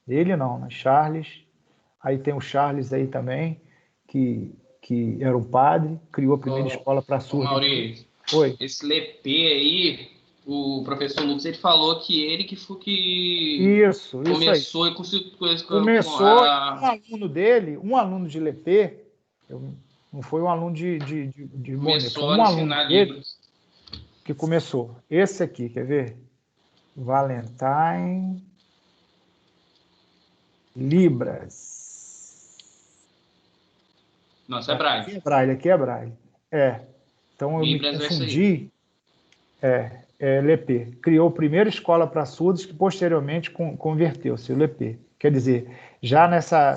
Ele não, né? Charles. Aí tem o Charles aí também, que era um padre, criou a primeira escola para surdos. Mauri, Oi. Esse Lepê aí, o professor Lucas, ele falou que ele que foi Isso começou aí. e conseguiu... Começou um aluno dele, um aluno de Lepê, não foi um aluno de Bonet, foi um aluno dele que começou. Esse aqui, quer ver? Valentine Libras. Nossa, é Braille. Aqui é Braille. Então eu Libras me confundi. Lepê. Criou a primeira escola para surdos que posteriormente converteu-se, o Lepê. Quer dizer, já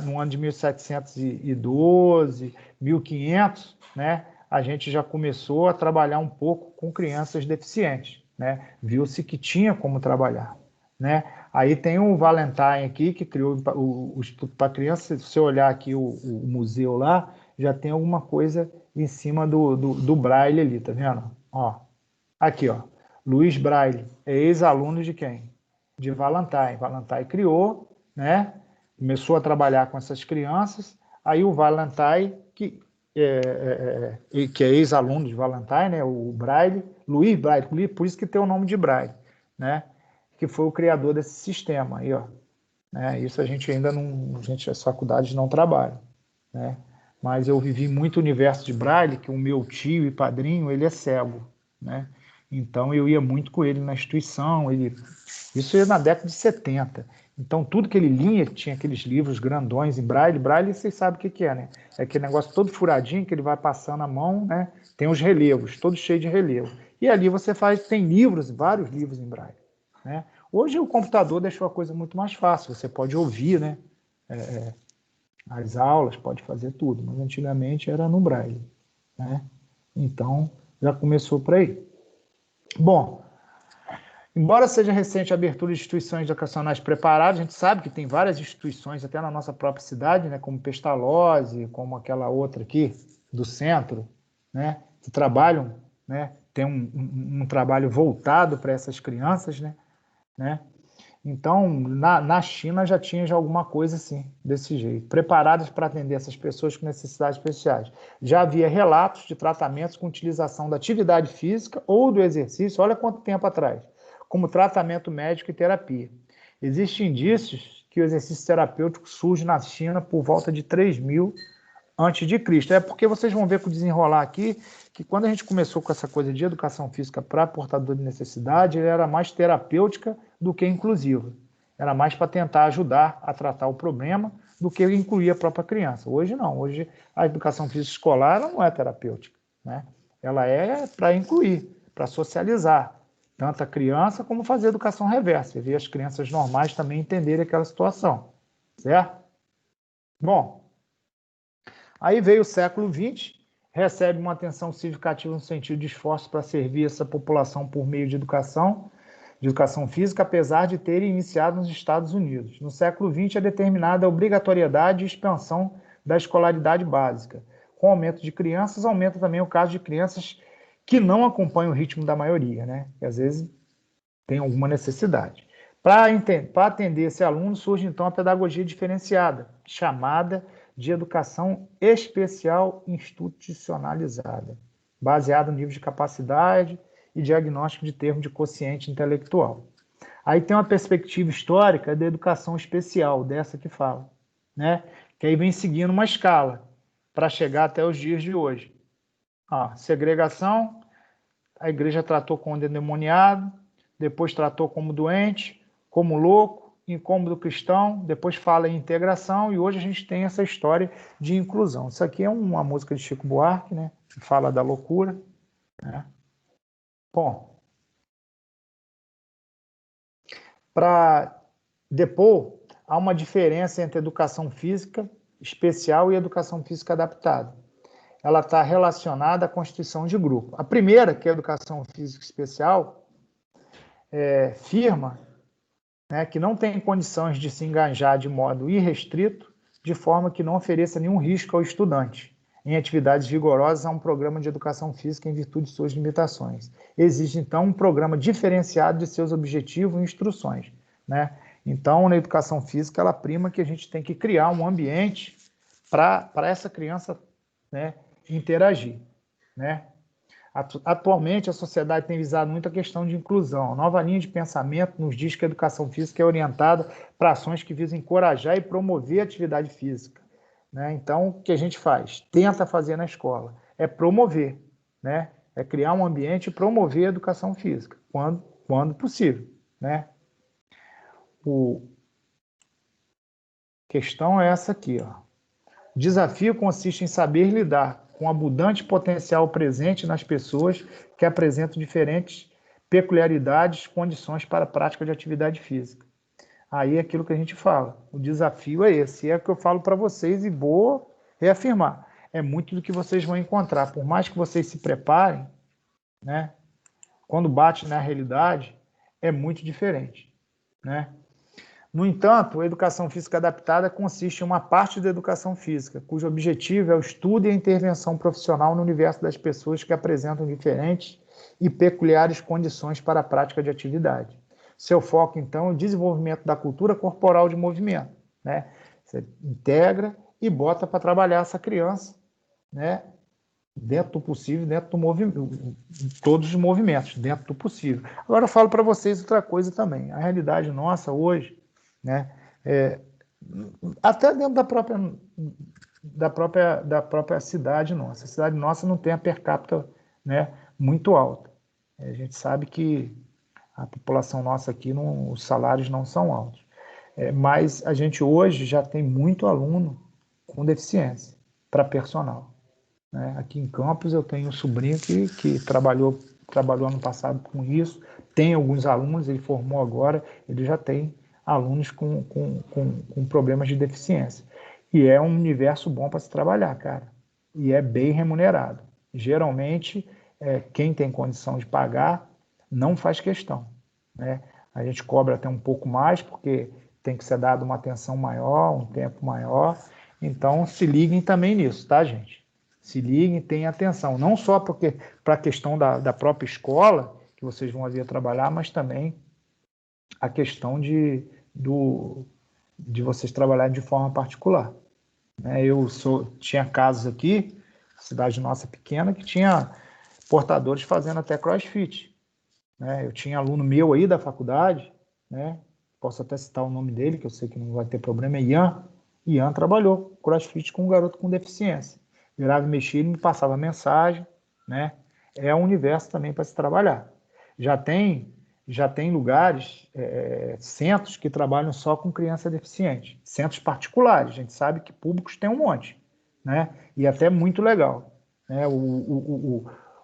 no ano de 1712, 1500, né, a gente já começou a trabalhar um pouco com crianças deficientes, né? Viu-se que tinha como trabalhar, né? Aí tem o Valentine aqui, que criou o Instituto para Crianças. Se você olhar aqui o museu lá, já tem alguma coisa em cima do Braille ali, tá vendo? Ó, aqui, ó. Luiz Braille é ex-aluno de quem? De Valentine. Valentine criou, né? Começou a trabalhar com essas crianças. Aí o Valentine, que é ex-aluno de Valentine, né? O Braille, Luiz Braille, por isso que tem o nome de Braille, né? Que foi o criador desse sistema aí, ó. Né? Isso a gente ainda não, as faculdades não trabalham, né? Mas eu vivi muito o universo de Braille, que o meu tio e padrinho, ele é cego, né? Então eu ia muito com ele na instituição, isso ia na década de 70. Então tudo que ele lia, tinha aqueles livros grandões em Braille. Braille vocês sabem o que é, né? É aquele negócio todo furadinho que ele vai passando a mão, né? Tem os relevos, todo cheio de relevo. E ali você tem livros, vários livros em Braille, né? Hoje o computador deixou a coisa muito mais fácil, você pode ouvir, né? As aulas, pode fazer tudo, mas antigamente era no Braille, né? Então já começou por aí. Bom, embora seja recente a abertura de instituições educacionais preparadas, a gente sabe que tem várias instituições, até na nossa própria cidade, né, como Pestalozzi, como aquela outra aqui, do centro, né, que trabalham, né, tem um trabalho voltado para essas crianças, né? Então, na China já tinha alguma coisa assim, desse jeito, preparadas para atender essas pessoas com necessidades especiais. Já havia relatos de tratamentos com utilização da atividade física ou do exercício, olha quanto tempo atrás, como tratamento médico e terapia. Existem indícios que o exercício terapêutico surge na China por volta de 3000 antes de Cristo. É porque vocês vão ver com o desenrolar aqui que quando a gente começou com essa coisa de educação física para portador de necessidade, ele era mais terapêutica do que inclusiva. Era mais para tentar ajudar a tratar o problema do que incluir a própria criança. Hoje não. Hoje a educação física escolar ela não é terapêutica, né? Ela é para incluir, para socializar, tanto a criança como fazer educação reversa, ver as crianças normais também entenderem aquela situação, certo? Bom, aí veio o século XX, recebe uma atenção significativa no sentido de esforço para servir essa população por meio de educação. de educação física, apesar de terem iniciado nos Estados Unidos. No século XX é determinada a obrigatoriedade e expansão da escolaridade básica. Com o aumento de crianças, aumenta também o caso de crianças que não acompanham o ritmo da maioria, né? Que às vezes tem alguma necessidade. Para atender esse aluno, surge então a pedagogia diferenciada, chamada de educação especial institucionalizada, baseada no nível de capacidade e diagnóstico de termo de quociente intelectual. Aí tem uma perspectiva histórica da educação especial, dessa que fala, né? Que aí vem seguindo uma escala para chegar até os dias de hoje. Segregação, a igreja tratou como endemoniado, depois tratou como doente, como louco, incômodo cristão, depois fala em integração, e hoje a gente tem essa história de inclusão. Isso aqui é uma música de Chico Buarque, né? Que fala da loucura, né? Bom, para depor, há uma diferença entre educação física especial e educação física adaptada. Ela está relacionada à constituição de grupo. A primeira, que é a educação física especial, firma, né, que não tem condições de se engajar de modo irrestrito, de forma que não ofereça nenhum risco ao estudante. Em atividades vigorosas, há um programa de educação física em virtude de suas limitações. Existe, então, um programa diferenciado de seus objetivos e instruções, né? Então, na educação física, ela prima que a gente tem que criar um ambiente para essa criança, né, interagir, né? Atualmente, a sociedade tem visado muito a questão de inclusão. A nova linha de pensamento nos diz que a educação física é orientada para ações que visam encorajar e promover a atividade física, né? Então, o que a gente faz? Tenta fazer na escola. É promover, né? É criar um ambiente e promover a educação física, quando possível, né? A questão é essa aqui, ó. O desafio consiste em saber lidar com o abundante potencial presente nas pessoas que apresentam diferentes peculiaridades, condições para a prática de atividade física. Aí é aquilo que a gente fala. O desafio é esse. É o que eu falo para vocês e vou reafirmar. É muito do que vocês vão encontrar. Por mais que vocês se preparem, né, quando bate na realidade, é muito diferente, né? No entanto, a educação física adaptada consiste em uma parte da educação física, cujo objetivo é o estudo e a intervenção profissional no universo das pessoas que apresentam diferentes e peculiares condições para a prática de atividade. Seu foco, então, é o desenvolvimento da cultura corporal de movimento, né? Você integra e bota para trabalhar essa criança, né, dentro do possível, dentro do movimento, todos os movimentos, dentro do possível. Agora eu falo para vocês outra coisa também. A realidade nossa hoje, né, até dentro da própria cidade nossa. A cidade nossa não tem a per capita, né, muito alta. A gente sabe que a população nossa aqui, os salários não são altos. Mas a gente hoje já tem muito aluno com deficiência para personal, né? Aqui em Campos eu tenho um sobrinho que trabalhou ano passado com isso, tem alguns alunos, ele formou agora, ele já tem alunos com problemas de deficiência. E é um universo bom para se trabalhar, cara. E é bem remunerado. Geralmente, quem tem condição de pagar não faz questão, né? A gente cobra até um pouco mais, porque tem que ser dado uma atenção maior, um tempo maior. Então, se liguem também nisso, tá, gente? Se liguem, tenham atenção. Não só para a questão da própria escola, que vocês vão vir a trabalhar, mas também a questão de vocês trabalharem de forma particular. Tinha casos aqui, cidade nossa pequena, que tinha portadores fazendo até crossfit, né? Eu tinha aluno meu aí da faculdade, né? Posso até citar o nome dele, que eu sei que não vai ter problema, é Ian. Ian trabalhou crossfit com um garoto com deficiência. Virava e mexia, ele me passava mensagem, né? É um universo também para se trabalhar. Já tem lugares, centros que trabalham só com criança deficiente, centros particulares. A gente sabe que públicos tem um monte, né? E até muito legal, né? O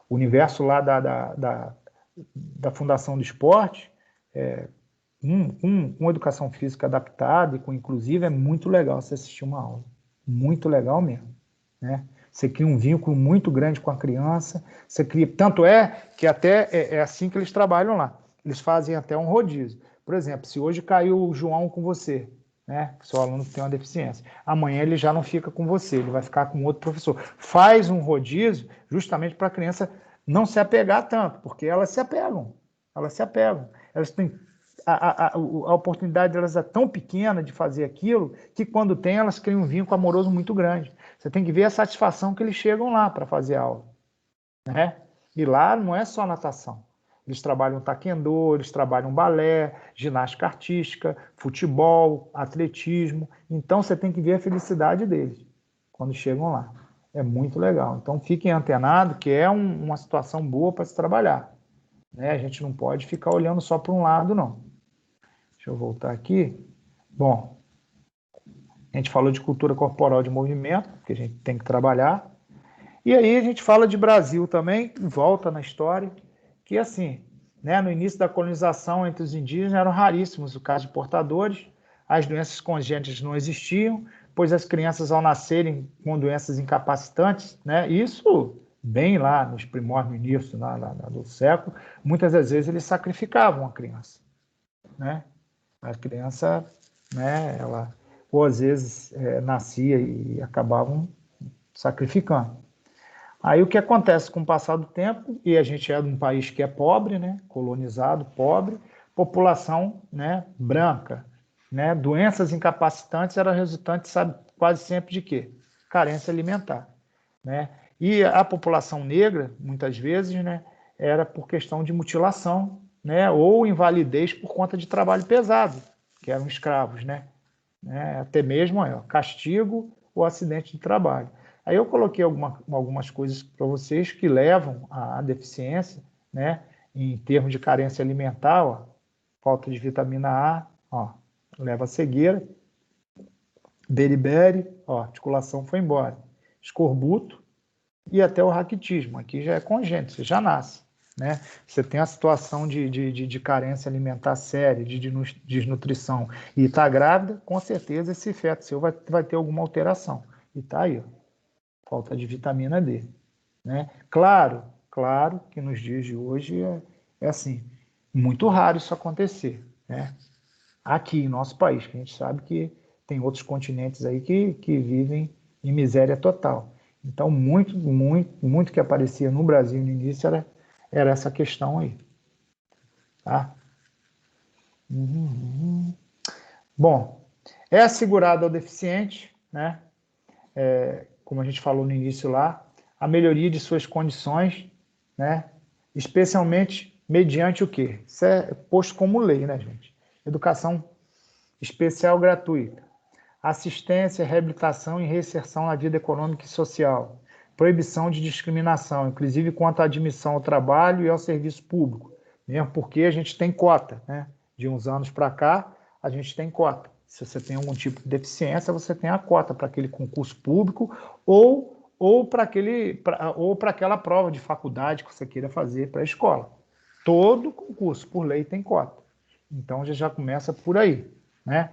universo lá da Fundação do Esporte, com educação física adaptada e com inclusive, é muito legal você assistir uma aula. Muito legal mesmo, né? Você cria um vínculo muito grande com a criança, você cria, tanto é que até é assim que eles trabalham lá. eles fazem até um rodízio. Por exemplo, se hoje caiu o João com você, né? Seu aluno que tem uma deficiência, amanhã ele já não fica com você, ele vai ficar com outro professor. Faz um rodízio justamente para a criança não se apegar tanto, porque elas se apegam, elas têm a oportunidade delas é tão pequena de fazer aquilo que quando tem elas criam um vínculo amoroso muito grande. Você tem que ver a satisfação que eles chegam lá para fazer aula, né? E lá não é só natação. Eles trabalham taekwondo, eles trabalham balé, ginástica artística, futebol, atletismo. Então você tem que ver a felicidade deles quando chegam lá. É muito legal. Então fiquem antenados que é uma situação boa para se trabalhar, né? A gente não pode ficar olhando só para um lado, não. Deixa eu voltar aqui. Bom, a gente falou de cultura corporal de movimento, que a gente tem que trabalhar. E aí a gente fala de Brasil também, volta na história, que assim, né, no início da colonização entre os indígenas eram raríssimos o caso de portadores, as doenças congênitas não existiam, pois as crianças ao nascerem com doenças incapacitantes, né, isso bem lá nos primórdios, no início do século, muitas das vezes eles sacrificavam a criança, né? A criança, né, ela ou às vezes nascia e acabavam sacrificando. Aí o que acontece com o passar do tempo, e a gente é de um país que é pobre, né, colonizado, pobre, população, né, branca, né, doenças incapacitantes eram resultantes, sabe, quase sempre de quê? Carência alimentar, né? E a população negra, muitas vezes, né, era por questão de mutilação, né, ou invalidez por conta de trabalho pesado, que eram escravos, né? Até mesmo castigo ou acidente de trabalho. Aí eu coloquei algumas coisas para vocês que levam à deficiência, né? Em termos de carência alimentar, ó, falta de vitamina A, ó, leva a cegueira, beriberi, ó, articulação foi embora, escorbuto e até o raquitismo. Aqui já é congênito, você já nasce, né? Você tem a situação de carência alimentar séria, de desnutrição e está grávida, com certeza esse feto seu vai ter alguma alteração. E está aí, ó. Falta de vitamina D, né? Claro que nos dias de hoje é assim, muito raro isso acontecer, né? Aqui em nosso país, que a gente sabe que tem outros continentes aí que vivem em miséria total. Então, muito que aparecia no Brasil no início era essa questão aí, tá? Bom, é assegurado ao deficiente, né? Como a gente falou no início lá, a melhoria de suas condições, né? Especialmente mediante o quê? Isso é posto como lei, né, gente? Educação especial gratuita, assistência, reabilitação e reinserção na vida econômica e social, proibição de discriminação, inclusive quanto à admissão ao trabalho e ao serviço público, mesmo porque a gente tem cota, né? De uns anos para cá, a gente tem cota. Se você tem algum tipo de deficiência, você tem a cota para aquele concurso público ou para aquela prova de faculdade que você queira fazer para a escola. Todo concurso, por lei, tem cota. Então, já começa por aí, né?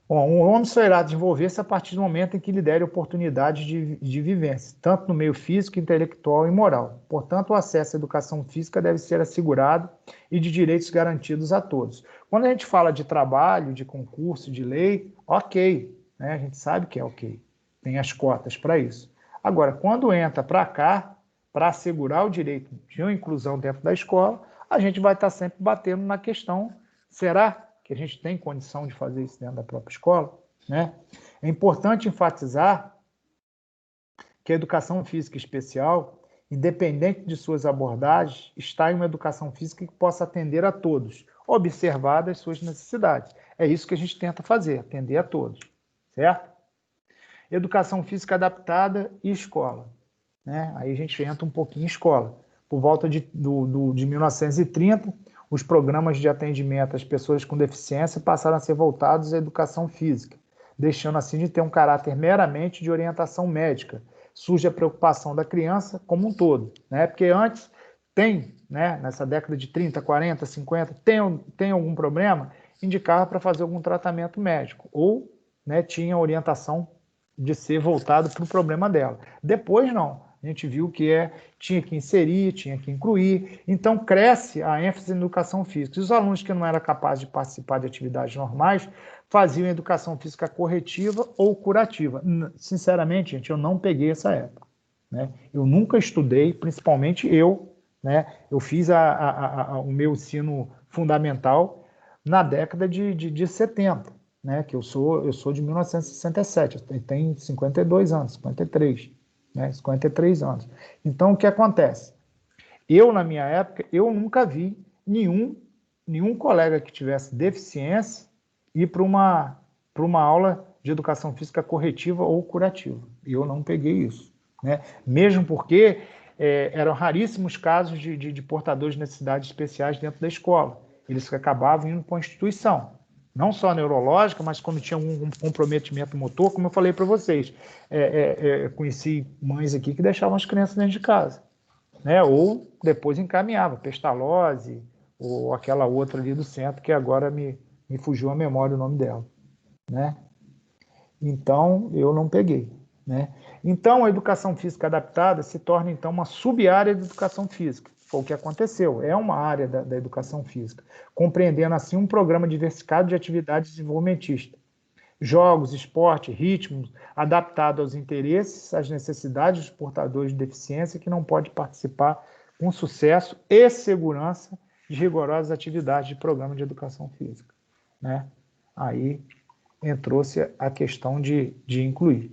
Bom, um homem só irá desenvolver-se a partir do momento em que lhe der oportunidade de vivência, tanto no meio físico, intelectual e moral. Portanto, o acesso à educação física deve ser assegurado e de direitos garantidos a todos. Quando a gente fala de trabalho, de concurso, de lei, ok, né? A gente sabe que é ok, tem as cotas para isso. Agora, quando entra para cá, para assegurar o direito de uma inclusão dentro da escola, a gente vai estar sempre batendo na questão, será que a gente tem condição de fazer isso dentro da própria escola, né? É importante enfatizar que a educação física especial, independente de suas abordagens, está em uma educação física que possa atender a todos, observadas as suas necessidades. É isso que a gente tenta fazer, atender a todos, certo? Educação física adaptada e escola, né? Aí a gente entra um pouquinho em escola. Por volta de 1930, os programas de atendimento às pessoas com deficiência passaram a ser voltados à educação física, deixando assim de ter um caráter meramente de orientação médica. Surge a preocupação da criança como um todo, né? Porque antes tem, né, nessa década de 30, 40, 50, tem algum problema, indicava para fazer algum tratamento médico, ou, né, tinha orientação de ser voltado para o problema dela. Depois não, A gente viu que tinha que inserir, tinha que incluir. Então, cresce a ênfase na educação física. Os alunos que não eram capazes de participar de atividades normais faziam educação física corretiva ou curativa. Sinceramente, gente, eu não peguei essa época, né? Eu nunca estudei, principalmente eu, né? Eu fiz o meu ensino fundamental na década de 70, né? Que eu sou de 1967, eu tenho 52 anos, 53, né? 53 anos. Então, o que acontece? Eu, na minha época, eu nunca vi nenhum colega que tivesse deficiência ir para uma aula de educação física corretiva ou curativa. E eu não peguei isso, né? Mesmo porque eram raríssimos casos de portadores de necessidades especiais dentro da escola. Eles acabavam indo para uma instituição, não só neurológica, mas quando tinha um comprometimento motor, como eu falei para vocês. Conheci mães aqui que deixavam as crianças dentro de casa, né? Ou depois encaminhava, Pestalozzi, ou aquela outra ali do centro, que agora me fugiu a memória o nome dela, né? Então, eu não peguei, né? Então, a educação física adaptada se torna, então, uma sub-área de educação física. Foi o que aconteceu, é uma área da educação física, compreendendo, assim, um programa diversificado de atividades desenvolvimentistas. Jogos, esporte, ritmos, adaptado aos interesses, às necessidades dos portadores de deficiência que não podem participar com sucesso e segurança de rigorosas atividades de programa de educação física, né? Aí entrou-se a questão de incluir.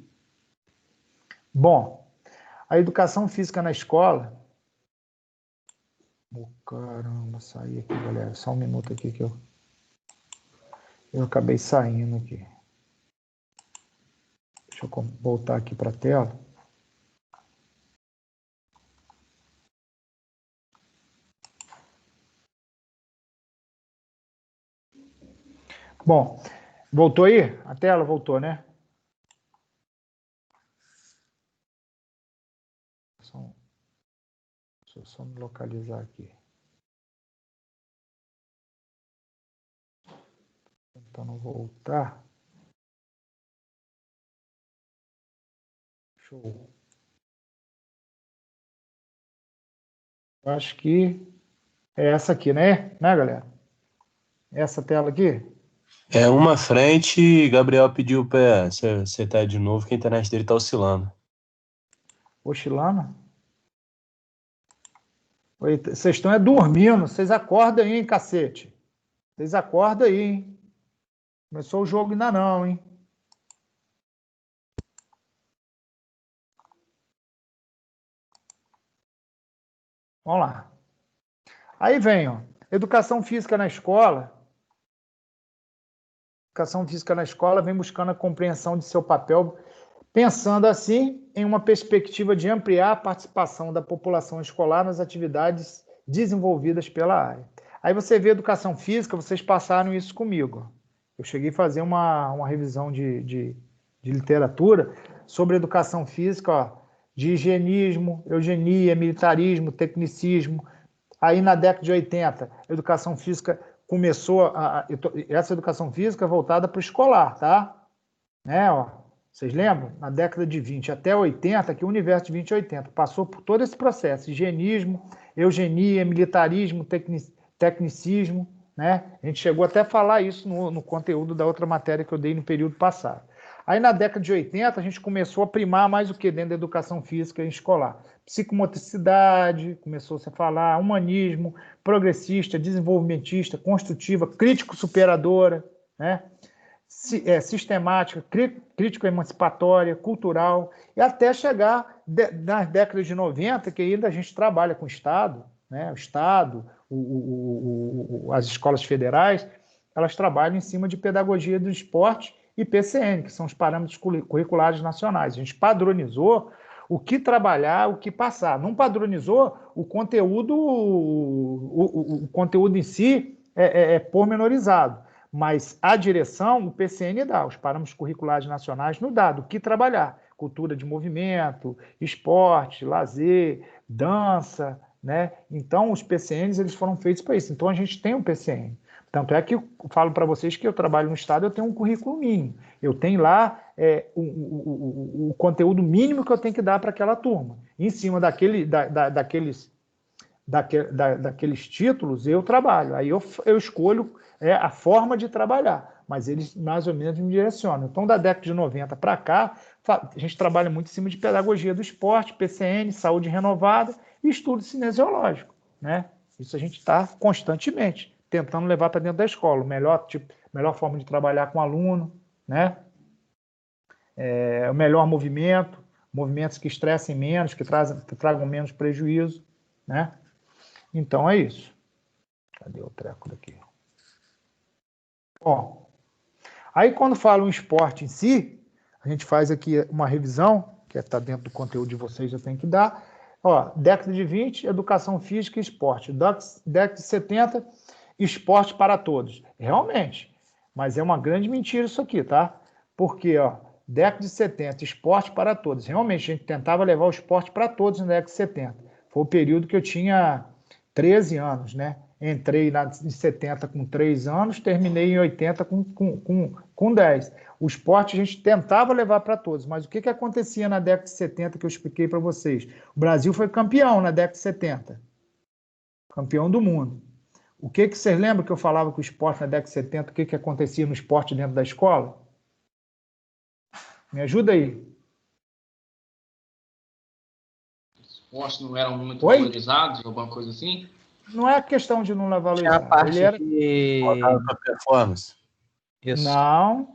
Bom, a educação física na escola... Oh, caramba, saí aqui, galera. Só um minuto aqui que eu acabei saindo aqui. Deixa eu voltar aqui para a tela. Bom, voltou aí? A tela voltou, né? Deixa eu só me localizar aqui. Tentando voltar. Show. Eu acho que é essa aqui, né, galera? Essa tela aqui? É uma frente e Gabriel pediu pra você acertar de novo, que a internet dele tá oscilando. Oscilando? Oi, vocês estão dormindo, vocês acordam aí, hein, cacete? Vocês acordam aí, hein? Começou o jogo ainda não, hein? Vamos lá. Aí vem, ó, educação física na escola. Educação física na escola vem buscando a compreensão de seu papel, pensando assim em uma perspectiva de ampliar a participação da população escolar nas atividades desenvolvidas pela área. Aí você vê educação física, vocês passaram isso comigo. Eu cheguei a fazer uma revisão de literatura sobre educação física, ó, de higienismo, eugenia, militarismo, tecnicismo. Aí na década de 80, a educação física começou essa educação física voltada para o escolar, tá? Né, ó, vocês lembram? Na década de 20 até 80, aqui o universo de 20 e 80, passou por todo esse processo, higienismo, eugenia, militarismo, tecnicismo, né? A gente chegou até a falar isso no conteúdo da outra matéria que eu dei no período passado. Aí na década de 80 a gente começou a primar mais o que dentro da educação física e escolar? Psicomotricidade, começou-se a falar, humanismo, progressista, desenvolvimentista, construtiva, crítico-superadora, né? Sistemática, crítico-emancipatória, cultural, e até chegar nas décadas de 90, que ainda a gente trabalha com o Estado, né? O Estado, as escolas federais, elas trabalham em cima de pedagogia do esporte e PCN, que são os parâmetros curriculares nacionais. A gente padronizou o que trabalhar, o que passar. Não padronizou o conteúdo, o conteúdo em si é pormenorizado, mas a direção, o PCN dá, os parâmetros curriculares nacionais nos dá, do que trabalhar. Cultura de movimento, esporte, lazer, dança, né? Então, os PCNs eles foram feitos para isso. Então, a gente tem um PCN. Tanto é que eu falo para vocês que eu trabalho no Estado, eu tenho um currículo mínimo. Eu tenho lá o conteúdo mínimo que eu tenho que dar para aquela turma. Em cima daqueles títulos, eu trabalho. Aí eu escolho a forma de trabalhar, mas eles mais ou menos me direcionam. Então, da década de 90 para cá, a gente trabalha muito em cima de pedagogia do esporte, PCN, saúde renovada e estudo cinesiológico, né? Isso a gente está constantemente tentando levar para dentro da escola. Melhor forma de trabalhar com o aluno, né? O melhor movimento, movimentos que estressem menos, que tragam menos prejuízo, né? Então é isso. Cadê o treco daqui? Bom, aí quando fala um esporte em si, a gente faz aqui uma revisão, que está dentro do conteúdo de vocês, eu tenho que dar. Ó, década de 20, educação física e esporte. Década de 70, esporte para todos. Realmente, mas é uma grande mentira isso aqui, tá? Porque, ó, década de 70, esporte para todos. Realmente, a gente tentava levar o esporte para todos na década de 70. Foi o período que eu tinha 13 anos, né? Entrei em 70 com 3 anos, terminei em 80 com 10. O esporte a gente tentava levar para todos, mas o que acontecia na década de 70 que eu expliquei para vocês? O Brasil foi campeão na década de 70, campeão do mundo. O que vocês lembram que eu falava que o esporte na década de 70, o que acontecia no esporte dentro da escola? Me ajuda aí. Os esportes não eram muito valorizados, alguma coisa assim? Não é questão de não valorizar. A parte Ele era... de performance. Isso. Não.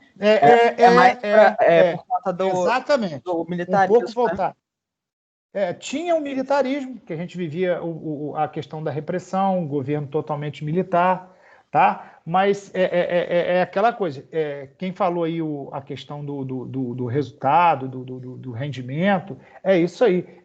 Por conta do, exatamente. Do militarismo. Um pouco voltar. Tinha o militarismo, que a gente vivia a questão da repressão, um governo totalmente militar, tá? Mas aquela coisa. Quem falou aí a questão do resultado, do rendimento, é isso aí.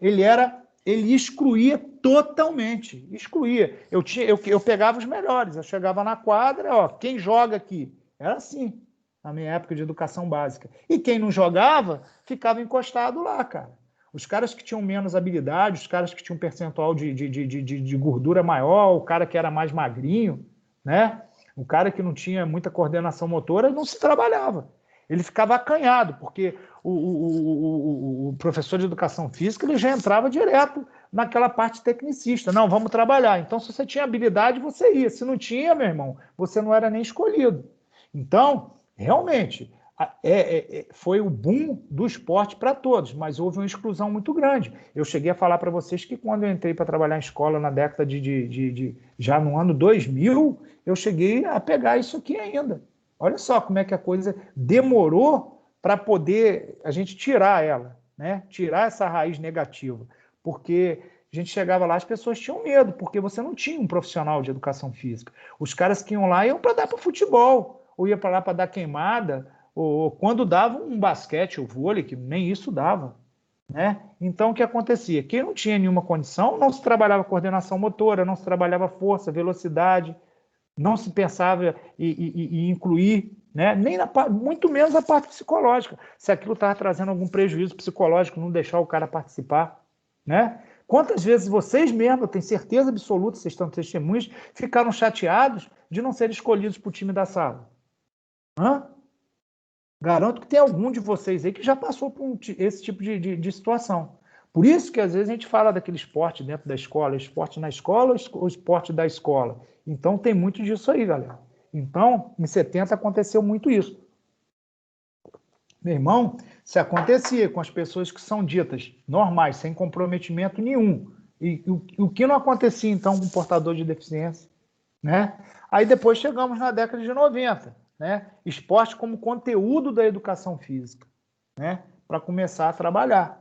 Ele excluía totalmente, excluía. Eu pegava os melhores, eu chegava na quadra, ó, quem joga aqui? Era assim, na minha época de educação básica. E quem não jogava, ficava encostado lá, cara. Os caras que tinham menos habilidade, os caras que tinham um percentual de gordura maior, o cara que era mais magrinho, né? O cara que não tinha muita coordenação motora, não se trabalhava. Ele ficava acanhado, porque o professor de educação física ele já entrava direto naquela parte tecnicista. Não, vamos trabalhar. Então, se você tinha habilidade, você ia. Se não tinha, meu irmão, você não era nem escolhido. Então, realmente, foi o boom do esporte para todos, mas houve uma exclusão muito grande. Eu cheguei a falar para vocês que quando eu entrei para trabalhar em escola na década já no ano 2000, eu cheguei a pegar isso aqui ainda. Olha só como é que a coisa demorou para poder a gente tirar ela, né? Tirar essa raiz negativa. Porque a gente chegava lá, as pessoas tinham medo, porque você não tinha um profissional de educação física. Os caras que iam lá iam para dar para futebol, ou ia para lá para dar queimada, ou quando dava um basquete ou vôlei, que nem isso dava, né? Então, o que acontecia? Quem não tinha nenhuma condição, não se trabalhava coordenação motora, não se trabalhava força, velocidade, não se pensava em incluir, né? Muito menos a parte psicológica. Se aquilo estava trazendo algum prejuízo psicológico, não deixar o cara participar, né? Quantas vezes vocês mesmos, eu tenho certeza absoluta, vocês estão testemunhas, ficaram chateados de não serem escolhidos para o time da sala? Garanto que tem algum de vocês aí que já passou por esse tipo de situação. Por isso que às vezes a gente fala daquele esporte dentro da escola, esporte na escola ou esporte da escola. Então tem muito disso aí, galera. Então, em 70 aconteceu muito isso. Meu irmão, se acontecia com as pessoas que são ditas normais, sem comprometimento nenhum, e o que não acontecia então com o portador de deficiência, né? Aí depois chegamos na década de 90, né? Esporte como conteúdo da educação física, né? Para começar a trabalhar,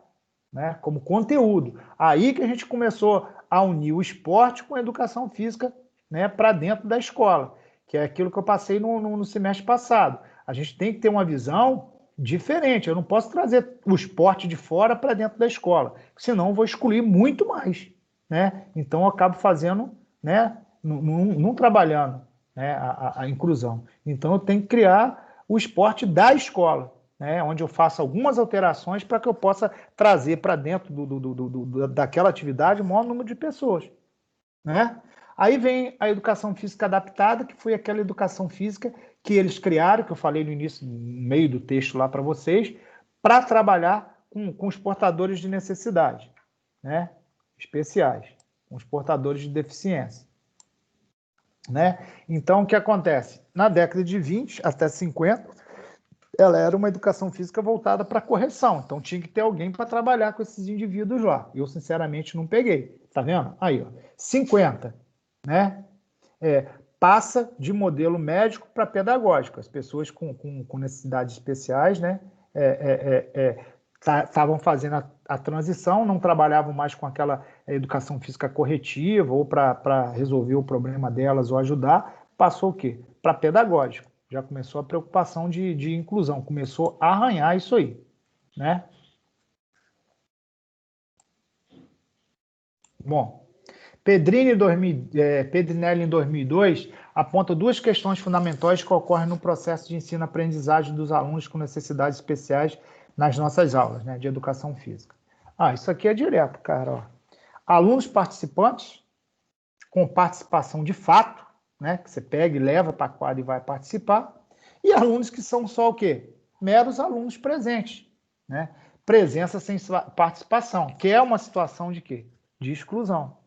né? Como conteúdo. Aí que a gente começou a unir o esporte com a educação física, né? Para dentro da escola, que é aquilo que eu passei no semestre passado. A gente tem que ter uma visão diferente. Eu não posso trazer o esporte de fora para dentro da escola, senão eu vou excluir muito mais, né? Então eu acabo fazendo, né? Não trabalhando, né? a inclusão. Então eu tenho que criar o esporte da escola, né? Onde eu faço algumas alterações para que eu possa trazer para dentro daquela atividade o maior número de pessoas, né? Aí vem a educação física adaptada, que foi aquela educação física que eles criaram, que eu falei no início, no meio do texto lá para vocês, para trabalhar com os portadores de necessidade, né? Especiais, com os portadores de deficiência. Né? Então, o que acontece? Na década de 20 até 50, ela era uma educação física voltada para correção. Então, tinha que ter alguém para trabalhar com esses indivíduos lá. Eu, sinceramente, não peguei. Tá vendo? Aí, ó, 50, né? Passa de modelo médico para pedagógico. As pessoas com necessidades especiais, né? Estavam fazendo a transição, não trabalhavam mais com aquela educação física corretiva ou para resolver o problema delas ou ajudar. Passou o quê? Para pedagógico. Já começou a preocupação de inclusão, começou a arranhar isso aí, né? Bom, Pedrinelli, em 2002, aponta duas questões fundamentais que ocorrem no processo de ensino-aprendizagem dos alunos com necessidades especiais nas nossas aulas, né, de educação física. Isso aqui é direto, cara. Ó. Alunos participantes, com participação de fato, né, que você pega e leva para a quadra e vai participar, e alunos que são só o quê? Meros alunos presentes, né? Presença sem participação, que é uma situação de quê? De exclusão.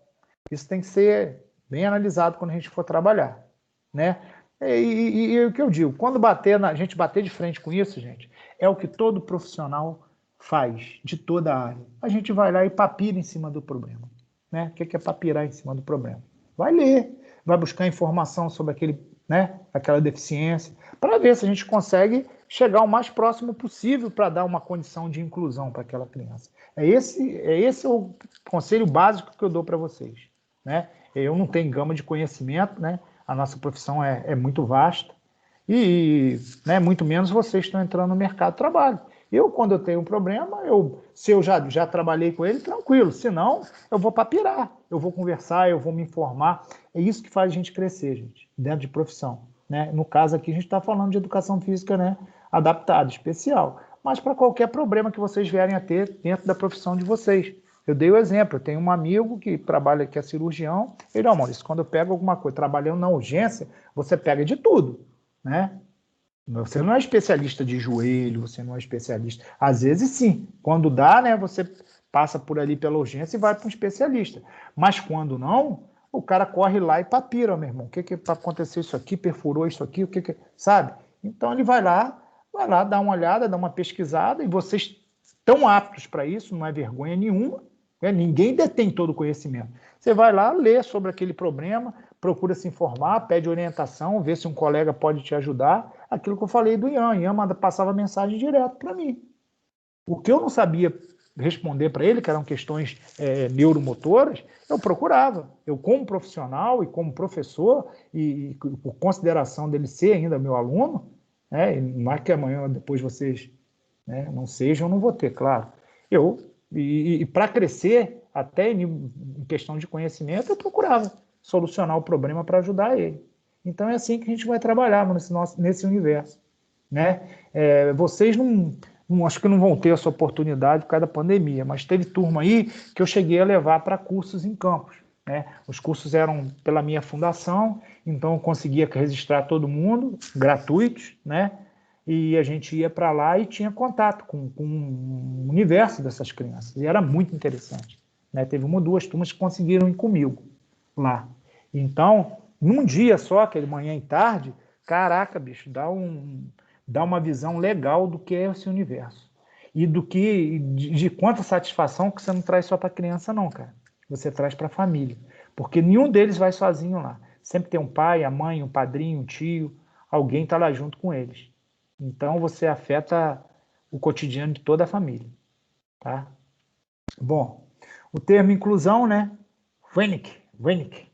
Isso tem que ser bem analisado quando a gente for trabalhar, né? E o que eu digo, quando a gente bater de frente com isso, gente, é o que todo profissional faz, de toda a área. A gente vai lá e papira em cima do problema, né? O que é papirar em cima do problema? Vai ler, vai buscar informação sobre aquela deficiência, para ver se a gente consegue chegar o mais próximo possível para dar uma condição de inclusão para aquela criança. Esse o conselho básico que eu dou para vocês. Né? Eu não tenho gama de conhecimento, né? A nossa profissão é muito vasta e né, muito menos vocês estão entrando no mercado de trabalho. Quando eu tenho um problema, se eu já trabalhei com ele, tranquilo. Se não, eu vou papirar, eu vou conversar, eu vou me informar. É isso que faz a gente crescer, gente, dentro de profissão. Né? No caso aqui, a gente está falando de educação física, né, adaptada, especial. Mas para qualquer problema que vocês vierem a ter dentro da profissão de vocês. Eu dei o exemplo, eu tenho um amigo que trabalha aqui, é cirurgião, ele, Maurício, quando eu pego alguma coisa, trabalhando na urgência, você pega de tudo, né? Você não é especialista de joelho, você não é especialista. Às vezes, sim. Quando dá, né, você passa por ali pela urgência e vai para um especialista. Mas quando não, o cara corre lá e papira, meu irmão. O que aconteceu isso aqui? Perfurou isso aqui? Sabe? Então, ele vai lá, dá uma olhada, dá uma pesquisada, e vocês estão aptos para isso, não é vergonha nenhuma. Né? Ninguém detém todo o conhecimento. Você vai lá, lê sobre aquele problema, procura se informar, pede orientação, vê se um colega pode te ajudar. Aquilo que eu falei do Ian. Ian passava mensagem direto para mim. O que eu não sabia responder para ele, que eram questões neuromotoras, eu procurava. Eu, como profissional e como professor, e por consideração dele ser ainda meu aluno, né, não é que amanhã ou depois vocês não sejam, eu não vou ter, claro. Para crescer, até em questão de conhecimento, eu procurava solucionar o problema para ajudar ele. Então é assim que a gente vai trabalhar nesse universo. Né? Vocês acho que não vão ter essa oportunidade por causa da pandemia, mas teve turma aí que eu cheguei a levar para cursos em campus. Né? Os cursos eram pela minha fundação, então eu conseguia registrar todo mundo, gratuitos, né? E a gente ia para lá e tinha contato com o universo dessas crianças. E era muito interessante. Né? Teve uma ou duas turmas que conseguiram ir comigo lá. Então, num dia só, aquele manhã e tarde, caraca, bicho, dá uma visão legal do que é esse universo. E de quanta satisfação que você não traz só para a criança, não, cara. Você traz para a família. Porque nenhum deles vai sozinho lá. Sempre tem um pai, a mãe, um padrinho, um tio, alguém está lá junto com eles. Então, você afeta o cotidiano de toda a família. Tá? Bom, o termo inclusão, né? Wernicke,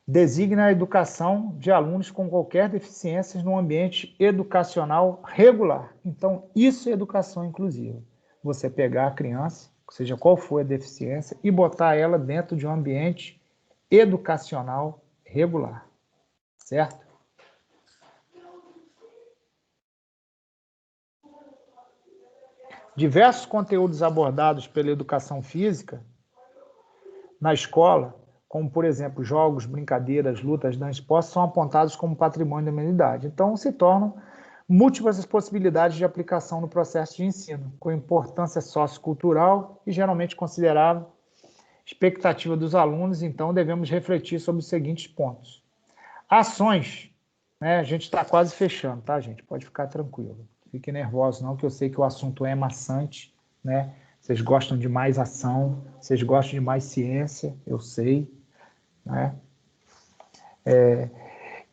designa a educação de alunos com qualquer deficiência no ambiente educacional regular. Então, isso é educação inclusiva. Você pegar a criança, seja qual for a deficiência, e botar ela dentro de um ambiente educacional regular. Certo? Diversos conteúdos abordados pela educação física na escola como, por exemplo, jogos, brincadeiras, lutas, dança, esporte, são apontados como patrimônio da humanidade. Então, se tornam múltiplas as possibilidades de aplicação no processo de ensino, com importância sociocultural e geralmente considerável expectativa dos alunos. Então, devemos refletir sobre os seguintes pontos. Ações, né? A gente está quase fechando, tá, gente? Pode ficar tranquilo. Fiquem nervosos não, que eu sei que o assunto é maçante, né? Vocês gostam de mais ação, vocês gostam de mais ciência, eu sei, né?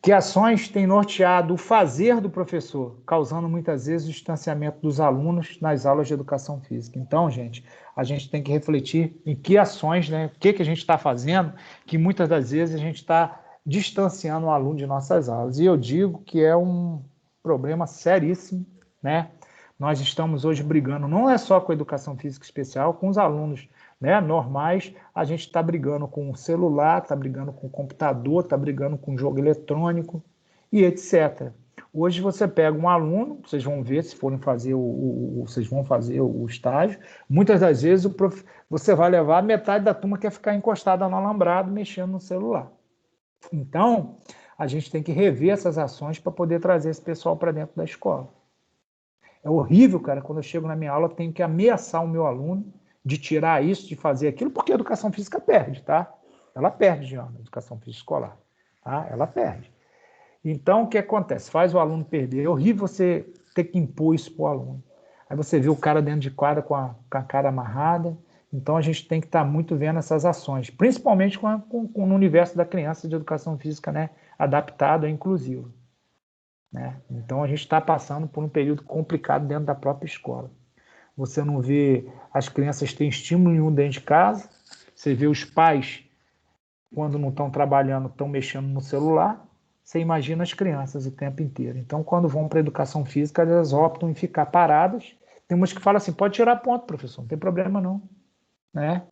Que ações têm norteado o fazer do professor, causando muitas vezes o distanciamento dos alunos nas aulas de educação física. Então, gente, a gente tem que refletir em que ações, né? O que a gente está fazendo, que muitas das vezes a gente está distanciando o aluno de nossas aulas. E eu digo que é um problema seríssimo, né? Nós estamos hoje brigando, não é só com a educação física especial, com os alunos, né, normais, a gente está brigando com o celular, está brigando com o computador, está brigando com o jogo eletrônico e etc. Hoje você pega um aluno, vocês vão ver, se forem fazer vocês vão fazer o estágio, muitas das vezes você vai levar metade da turma que quer ficar encostada no alambrado, mexendo no celular. Então, a gente tem que rever essas ações para poder trazer esse pessoal para dentro da escola. É horrível, cara, quando eu chego na minha aula, eu tenho que ameaçar o meu aluno de tirar isso, de fazer aquilo, porque a educação física perde, tá? Ela perde de ano, a educação física escolar, tá? Ela perde. Então, o que acontece? Faz o aluno perder. É horrível você ter que impor isso para o aluno. Aí você vê o cara dentro de quadra com a cara amarrada. Então, a gente tem que estar muito vendo essas ações, principalmente no universo da criança de educação física, né? Adaptado e inclusivo. Né? Então, a gente está passando por um período complicado dentro da própria escola. Você não vê as crianças terem estímulo nenhum dentro de casa, você vê os pais, quando não estão trabalhando, estão mexendo no celular, você imagina as crianças o tempo inteiro. Então, quando vão para a educação física, elas optam em ficar paradas. Tem umas que falam assim, pode tirar ponto, professor, não tem problema não. Né?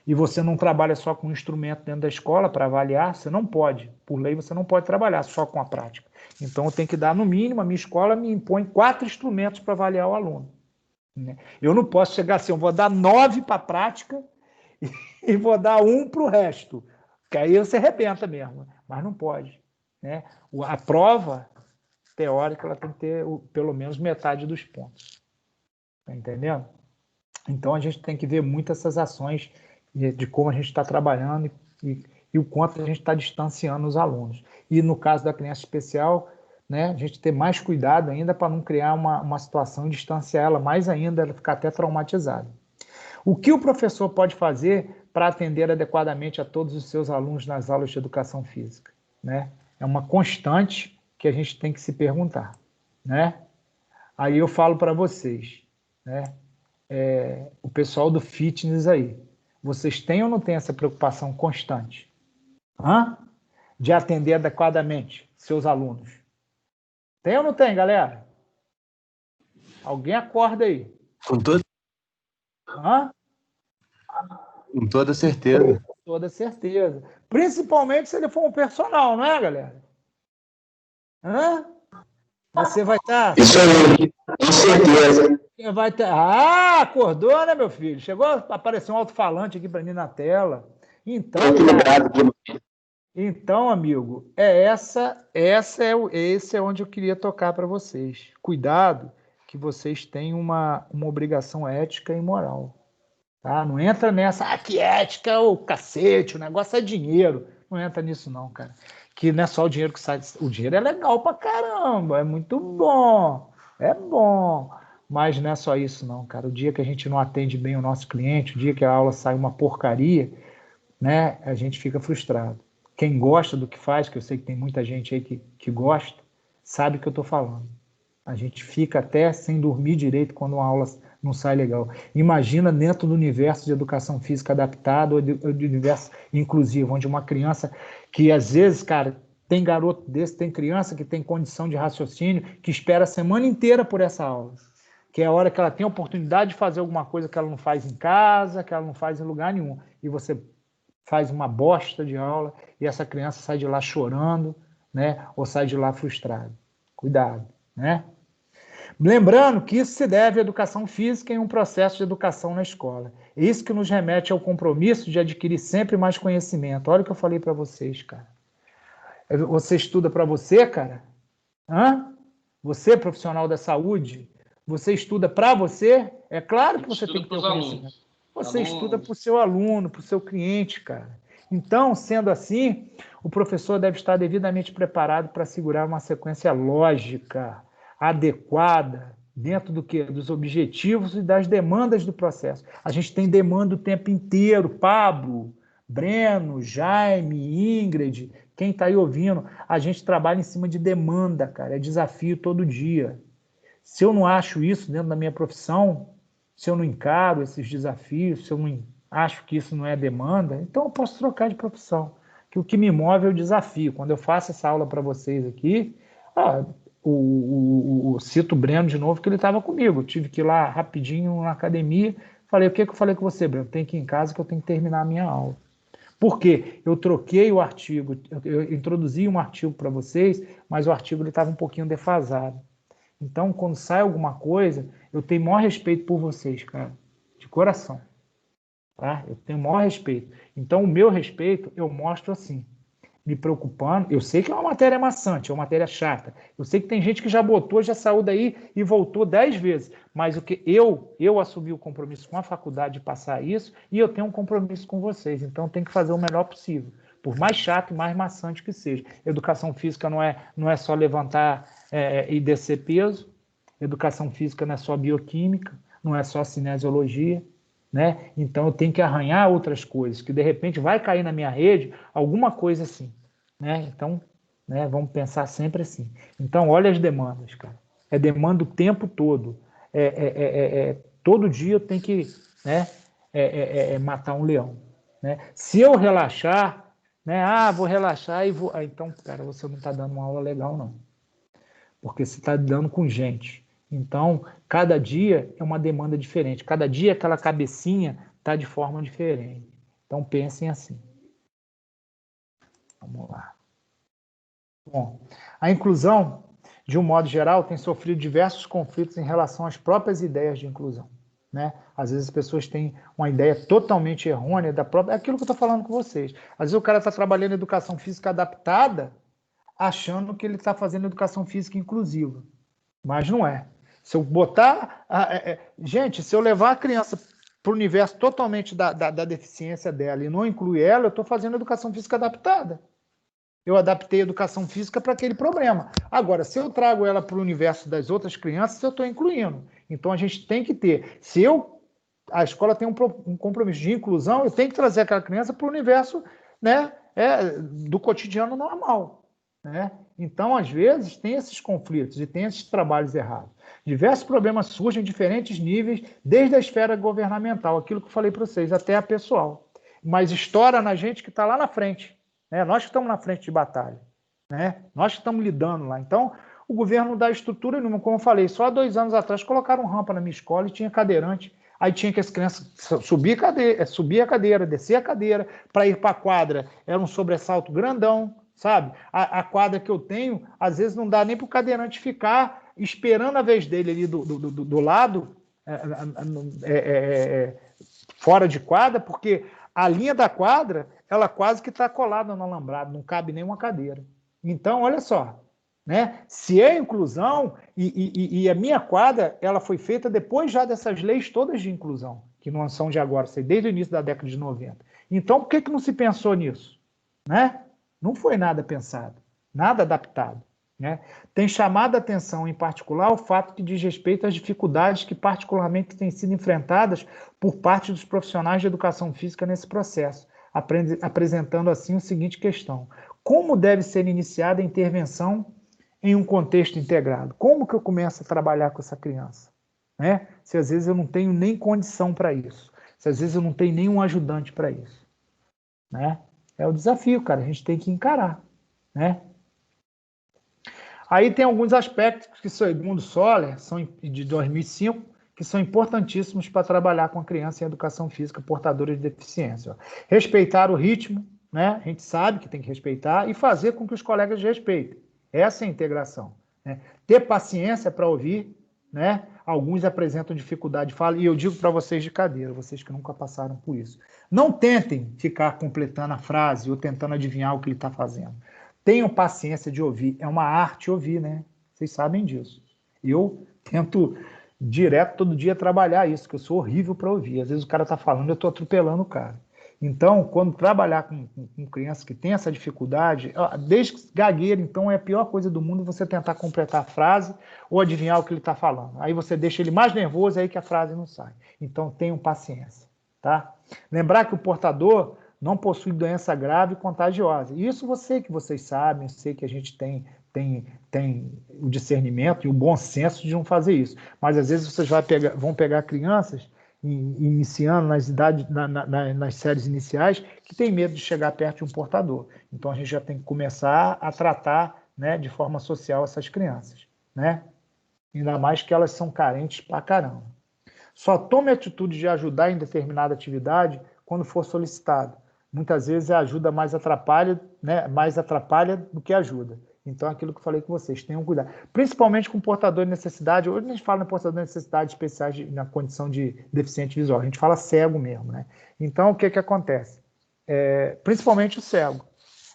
E você não trabalha só com um instrumento dentro da escola para avaliar, você não pode. Por lei, você não pode trabalhar só com a prática. Então, eu tenho que dar, no mínimo, a minha escola me impõe 4 instrumentos para avaliar o aluno. Eu não posso chegar assim, eu vou dar 9 para a prática e vou dar 1 para o resto, que aí você arrebenta mesmo, mas não pode. Né? A prova teórica ela tem que ter pelo menos metade dos pontos. Tá entendendo? Então a gente tem que ver muito essas ações de como a gente está trabalhando e o quanto a gente está distanciando os alunos. E no caso da criança especial, né, a gente ter mais cuidado ainda para não criar uma situação e distanciar ela mais ainda, ela ficar até traumatizada. O que o professor pode fazer para atender adequadamente a todos os seus alunos nas aulas de educação física? Né? É uma constante que a gente tem que se perguntar. Né? Aí eu falo para vocês, né? O pessoal do fitness aí, vocês têm ou não têm essa preocupação constante? De atender adequadamente seus alunos? Tem ou não tem, galera? Alguém acorda aí. Com toda certeza. Com toda certeza. Principalmente se ele for um personal, não é, galera? Você vai estar... Isso aí, com certeza. Vai ter... acordou, né, meu filho? Chegou a aparecer um alto-falante aqui para mim na tela. Então, amigo, esse é onde eu queria tocar para vocês. Cuidado, que vocês têm uma obrigação ética e moral. Tá? Não entra nessa, que ética, ô cacete, o negócio é dinheiro. Não entra nisso não, cara. Que não é só o dinheiro que sai. O dinheiro é legal pra caramba, é muito bom, é bom. Mas não é só isso não, cara. O dia que a gente não atende bem o nosso cliente, o dia que a aula sai uma porcaria, né, a gente fica frustrado. Quem gosta do que faz, que eu sei que tem muita gente aí que gosta, sabe o que eu estou falando. A gente fica até sem dormir direito quando uma aula não sai legal. Imagina dentro do universo de educação física adaptada ou do universo inclusivo, onde uma criança que às vezes, cara, tem garoto desse, tem criança que tem condição de raciocínio, que espera a semana inteira por essa aula, que é a hora que ela tem a oportunidade de fazer alguma coisa que ela não faz em casa, que ela não faz em lugar nenhum, e você faz uma bosta de aula e essa criança sai de lá chorando, né, ou sai de lá frustrada. Cuidado, né? Lembrando que isso se deve à educação física em um processo de educação na escola. É isso que nos remete ao compromisso de adquirir sempre mais conhecimento. Olha o que eu falei para vocês, cara. Você estuda para você, cara? Hã? Você, profissional da saúde, você estuda para você? É claro que você tem que ter o conhecimento. Você estuda para o seu aluno, para o seu cliente, cara. Então, sendo assim, o professor deve estar devidamente preparado para assegurar uma sequência lógica, adequada, dentro do quê? Dos objetivos e das demandas do processo. A gente tem demanda o tempo inteiro, Pablo, Breno, Jaime, Ingrid, quem está aí ouvindo, a gente trabalha em cima de demanda, cara, é desafio todo dia. Se eu não acho isso dentro da minha profissão, se eu não encaro esses desafios, se eu não acho que isso não é demanda, então eu posso trocar de profissão. Que o que me move é o desafio. Quando eu faço essa aula para vocês aqui, cito o Breno de novo, que ele estava comigo. Eu tive que ir lá rapidinho na academia. Falei, o que eu falei com você, Breno? Tem que ir em casa que eu tenho que terminar a minha aula. Por quê? Eu troquei o artigo, eu introduzi um artigo para vocês, mas o artigo estava um pouquinho defasado. Então, quando sai alguma coisa, eu tenho maior respeito por vocês, cara, de coração. Tá? Eu tenho maior respeito. Então, o meu respeito eu mostro assim, me preocupando. Eu sei que é uma matéria maçante, é uma matéria chata. Eu sei que tem gente que já botou, já saiu daí e voltou 10 vezes. Mas o que eu assumi o compromisso com a faculdade de passar isso e eu tenho um compromisso com vocês. Então, tem que fazer o melhor possível. Por mais chato e mais maçante que seja. Educação física não é só levantar e descer peso. Educação física não é só bioquímica, não é só cinesiologia. Né? Então eu tenho que arranhar outras coisas, que de repente vai cair na minha rede alguma coisa assim. Né? Então, né, vamos pensar sempre assim. Então, olha as demandas, cara. É demanda o tempo todo. Todo dia eu tenho que, né, matar um leão. Né? Se eu relaxar, né, vou relaxar e vou. Então, cara, você não está dando uma aula legal, não. Porque você está lidando com gente. Então, cada dia é uma demanda diferente. Cada dia aquela cabecinha está de forma diferente. Então, pensem assim. Vamos lá. Bom, a inclusão, de um modo geral, tem sofrido diversos conflitos em relação às próprias ideias de inclusão. Né? Às vezes as pessoas têm uma ideia totalmente errônea da própria... É aquilo que eu estou falando com vocês. Às vezes o cara está trabalhando em educação física adaptada, achando que ele está fazendo educação física inclusiva. Mas não é. Se eu botar... gente, se eu levar a criança para o universo totalmente da deficiência dela e não incluir ela, eu estou fazendo educação física adaptada. Eu adaptei a educação física para aquele problema. Agora, se eu trago ela para o universo das outras crianças, eu estou incluindo. Então, a gente tem que ter... a escola tem um compromisso de inclusão, eu tenho que trazer aquela criança para o universo, né, do cotidiano normal. Né? Então, às vezes, tem esses conflitos e tem esses trabalhos errados. Diversos problemas surgem em diferentes níveis, desde a esfera governamental, aquilo que eu falei para vocês, até a pessoal. Mas estoura na gente que está lá na frente. Né? Nós que estamos na frente de batalha. Né? Nós que estamos lidando lá. Então, o governo não dá estrutura nenhuma. Como eu falei, só há 2 anos atrás colocaram rampa na minha escola e tinha cadeirante. Aí tinha que as crianças subir a cadeira, descer a cadeira, para ir para a quadra. Era um sobressalto grandão. Sabe? A quadra que eu tenho, às vezes não dá nem para o cadeirante ficar esperando a vez dele ali do lado, fora de quadra, porque a linha da quadra, ela quase que está colada no alambrado, não cabe nem uma cadeira. Então, olha só, né? Se é inclusão, e a minha quadra, ela foi feita depois já dessas leis todas de inclusão, que não são de agora, desde o início da década de 90. Então, por que não se pensou nisso? Né? Não foi nada pensado, nada adaptado. Né? Tem chamado a atenção, em particular, o fato que diz respeito às dificuldades que particularmente têm sido enfrentadas por parte dos profissionais de educação física nesse processo, apresentando assim a seguinte questão: como deve ser iniciada a intervenção em um contexto integrado? Como que eu começo a trabalhar com essa criança? Né? Se às vezes eu não tenho nem condição para isso, se às vezes eu não tenho nenhum ajudante para isso. Né? É o desafio, cara, a gente tem que encarar. Né? Aí tem alguns aspectos que, segundo Soller, são de 2005, que são importantíssimos para trabalhar com a criança em educação física portadora de deficiência. Respeitar o ritmo, né? A gente sabe que tem que respeitar, e fazer com que os colegas respeitem. Essa é a integração. Né? Ter paciência para ouvir, né? Alguns apresentam dificuldade de fala, e eu digo para vocês de cadeira, vocês que nunca passaram por isso. Não tentem ficar completando a frase ou tentando adivinhar o que ele está fazendo. Tenham paciência de ouvir. É uma arte ouvir, né? Vocês sabem disso. Eu tento direto todo dia trabalhar isso, que eu sou horrível para ouvir. Às vezes o cara está falando, eu estou atropelando o cara. Então, quando trabalhar com crianças que têm essa dificuldade, desde que gagueira, então é a pior coisa do mundo você tentar completar a frase ou adivinhar o que ele está falando. Aí você deixa ele mais nervoso, aí que a frase não sai. Então, tenham paciência, tá? Lembrar que o portador não possui doença grave e contagiosa. E isso vocês sabem, eu sei que a gente tem o discernimento e o bom senso de não fazer isso. Mas às vezes vocês vão pegar crianças iniciando nas séries iniciais, que tem medo de chegar perto de um portador. Então a gente já tem que começar a tratar, né, de forma social essas crianças, né? Ainda mais que elas são carentes pra caramba. Só tome a atitude de ajudar em determinada atividade quando for solicitado. Muitas vezes a ajuda mais atrapalha, né, do que ajuda. Então, aquilo que eu falei com vocês, tenham cuidado. Principalmente com portador de necessidade. Hoje a gente fala em portador de necessidades especiais na condição de deficiente visual. A gente fala cego mesmo, né? Então, o que acontece? Principalmente o cego,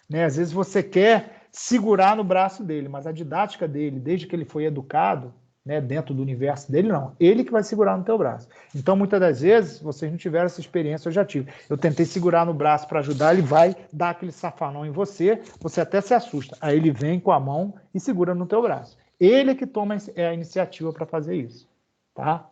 né? Às vezes você quer segurar no braço dele, mas a didática dele, desde que ele foi educado, né, dentro do universo dele, não. Ele que vai segurar no teu braço. Então, muitas das vezes, vocês não tiveram essa experiência, eu já tive. Eu tentei segurar no braço para ajudar, ele vai dar aquele safanão em você, você até se assusta. Aí ele vem com a mão e segura no teu braço. Ele é que toma a iniciativa para fazer isso, tá?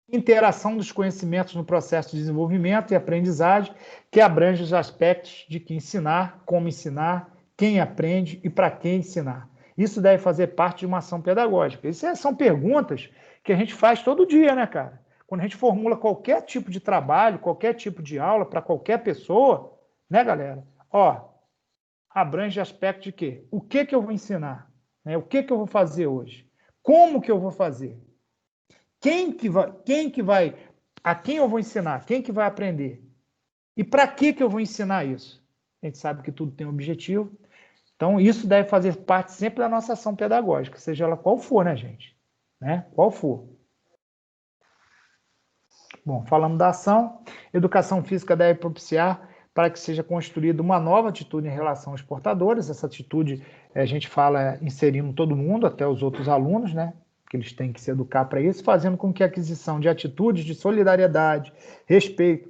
Interação dos conhecimentos no processo de desenvolvimento e aprendizagem, que abrange os aspectos de que ensinar, como ensinar, quem aprende e para quem ensinar. Isso deve fazer parte de uma ação pedagógica. Isso são perguntas que a gente faz todo dia, né, cara? Quando a gente formula qualquer tipo de trabalho, qualquer tipo de aula para qualquer pessoa, né, galera? Abrange aspecto de quê? O que eu vou ensinar? Né? O que eu vou fazer hoje? Como que eu vou fazer? A quem eu vou ensinar? Quem que vai aprender? E para que eu vou ensinar isso? A gente sabe que tudo tem um objetivo. Então, isso deve fazer parte sempre da nossa ação pedagógica, seja ela qual for, né, gente? Né? Qual for. Bom, falamos da ação. Educação física deve propiciar para que seja construída uma nova atitude em relação aos portadores. Essa atitude, a gente fala inserindo todo mundo, até os outros alunos, né? Que eles têm que se educar para isso, fazendo com que a aquisição de atitudes de solidariedade, respeito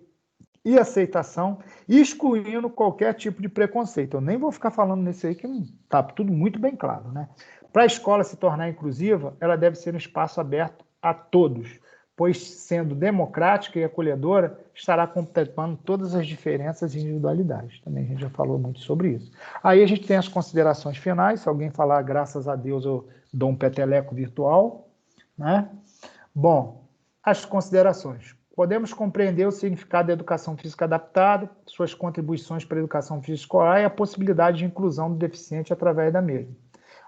e aceitação, excluindo qualquer tipo de preconceito. Eu nem vou ficar falando nisso aí, que está tudo muito bem claro, né? Para a escola se tornar inclusiva, ela deve ser um espaço aberto a todos, pois, sendo democrática e acolhedora, estará contemplando todas as diferenças e individualidades. Também a gente já falou muito sobre isso. Aí a gente tem as considerações finais. Se alguém falar, graças a Deus, eu dou um peteleco virtual, né? Bom, as considerações. Podemos compreender o significado da educação física adaptada, suas contribuições para a educação física escolar e a possibilidade de inclusão do deficiente através da mesma.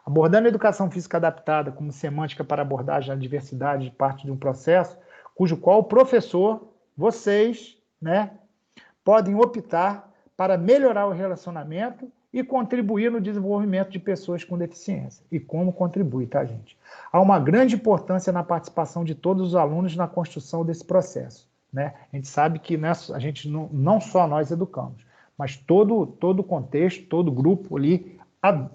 Abordando a educação física adaptada como semântica para abordagem da diversidade de parte de um processo, cujo qual o professor, vocês, né, podem optar para melhorar o relacionamento e contribuir no desenvolvimento de pessoas com deficiência. E como contribui, tá, gente? Há uma grande importância na participação de todos os alunos na construção desse processo, né? A gente sabe que a gente não só nós educamos, mas todo o contexto, todo grupo ali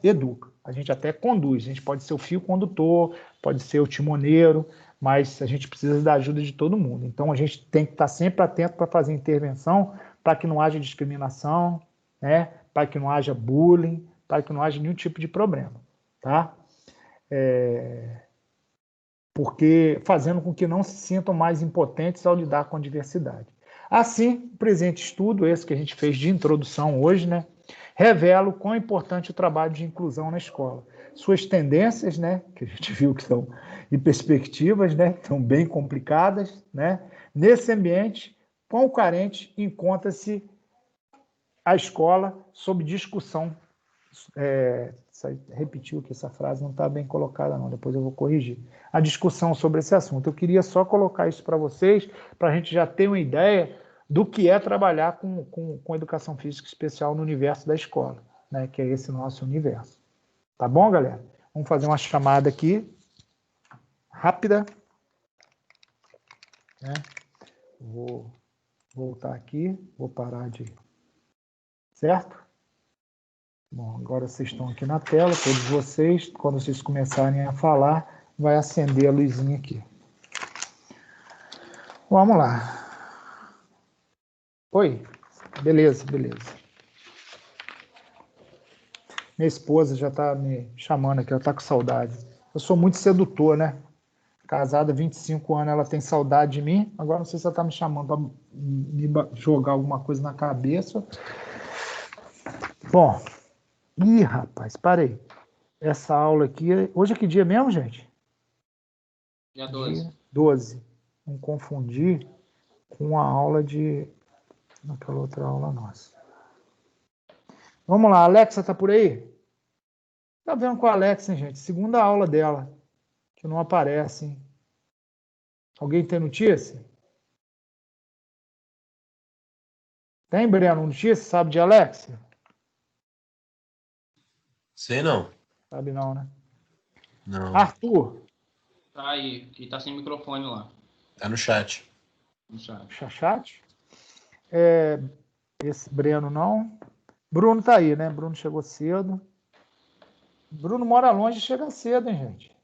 educa. A gente até conduz, a gente pode ser o fio condutor, pode ser o timoneiro, mas a gente precisa da ajuda de todo mundo. Então, a gente tem que estar sempre atento para fazer intervenção, para que não haja discriminação, né? Para que não haja bullying, para que não haja nenhum tipo de problema, tá? Porque fazendo com que não se sintam mais impotentes ao lidar com a diversidade. Assim, o presente estudo, esse que a gente fez de introdução hoje, né, revela o quão importante o trabalho de inclusão na escola. Suas tendências, né, que a gente viu que são, e perspectivas, né, são bem complicadas, né. Nesse ambiente, quão carente encontra-se a escola sob discussão. Repetiu que essa frase não está bem colocada, não, depois eu vou corrigir. A discussão sobre esse assunto. Eu queria só colocar isso para vocês, para a gente já ter uma ideia do que é trabalhar com educação física especial no universo da escola, né, que é esse nosso universo. Tá bom, galera? Vamos fazer uma chamada aqui, rápida. Né? Vou voltar aqui, vou parar de... Certo? Bom, agora vocês estão aqui na tela, todos vocês. Quando vocês começarem a falar, vai acender a luzinha aqui. Vamos lá. Oi? Beleza. Minha esposa já está me chamando aqui, ela está com saudade. Eu sou muito sedutor, né? Casada há 25 anos, ela tem saudade de mim. Agora não sei se ela está me chamando para me jogar alguma coisa na cabeça. Bom, rapaz, parei. Essa aula aqui, hoje é que dia mesmo, gente? Dia 12. Dia 12. Não confundir com a aula naquela outra aula nossa. Vamos lá, a Alexa tá por aí? Tá vendo com a Alexa, hein, gente? Segunda aula dela, que não aparece, hein? Alguém tem notícia? Tem, Breno, notícia? Sabe de Alexa? Sei não. Sabe não, né? Não. Arthur. Tá aí, que tá sem microfone lá. Tá no chat. No chat. Chachate? Esse Breno não. Bruno tá aí, né? Bruno chegou cedo. Bruno mora longe e chega cedo, hein, gente?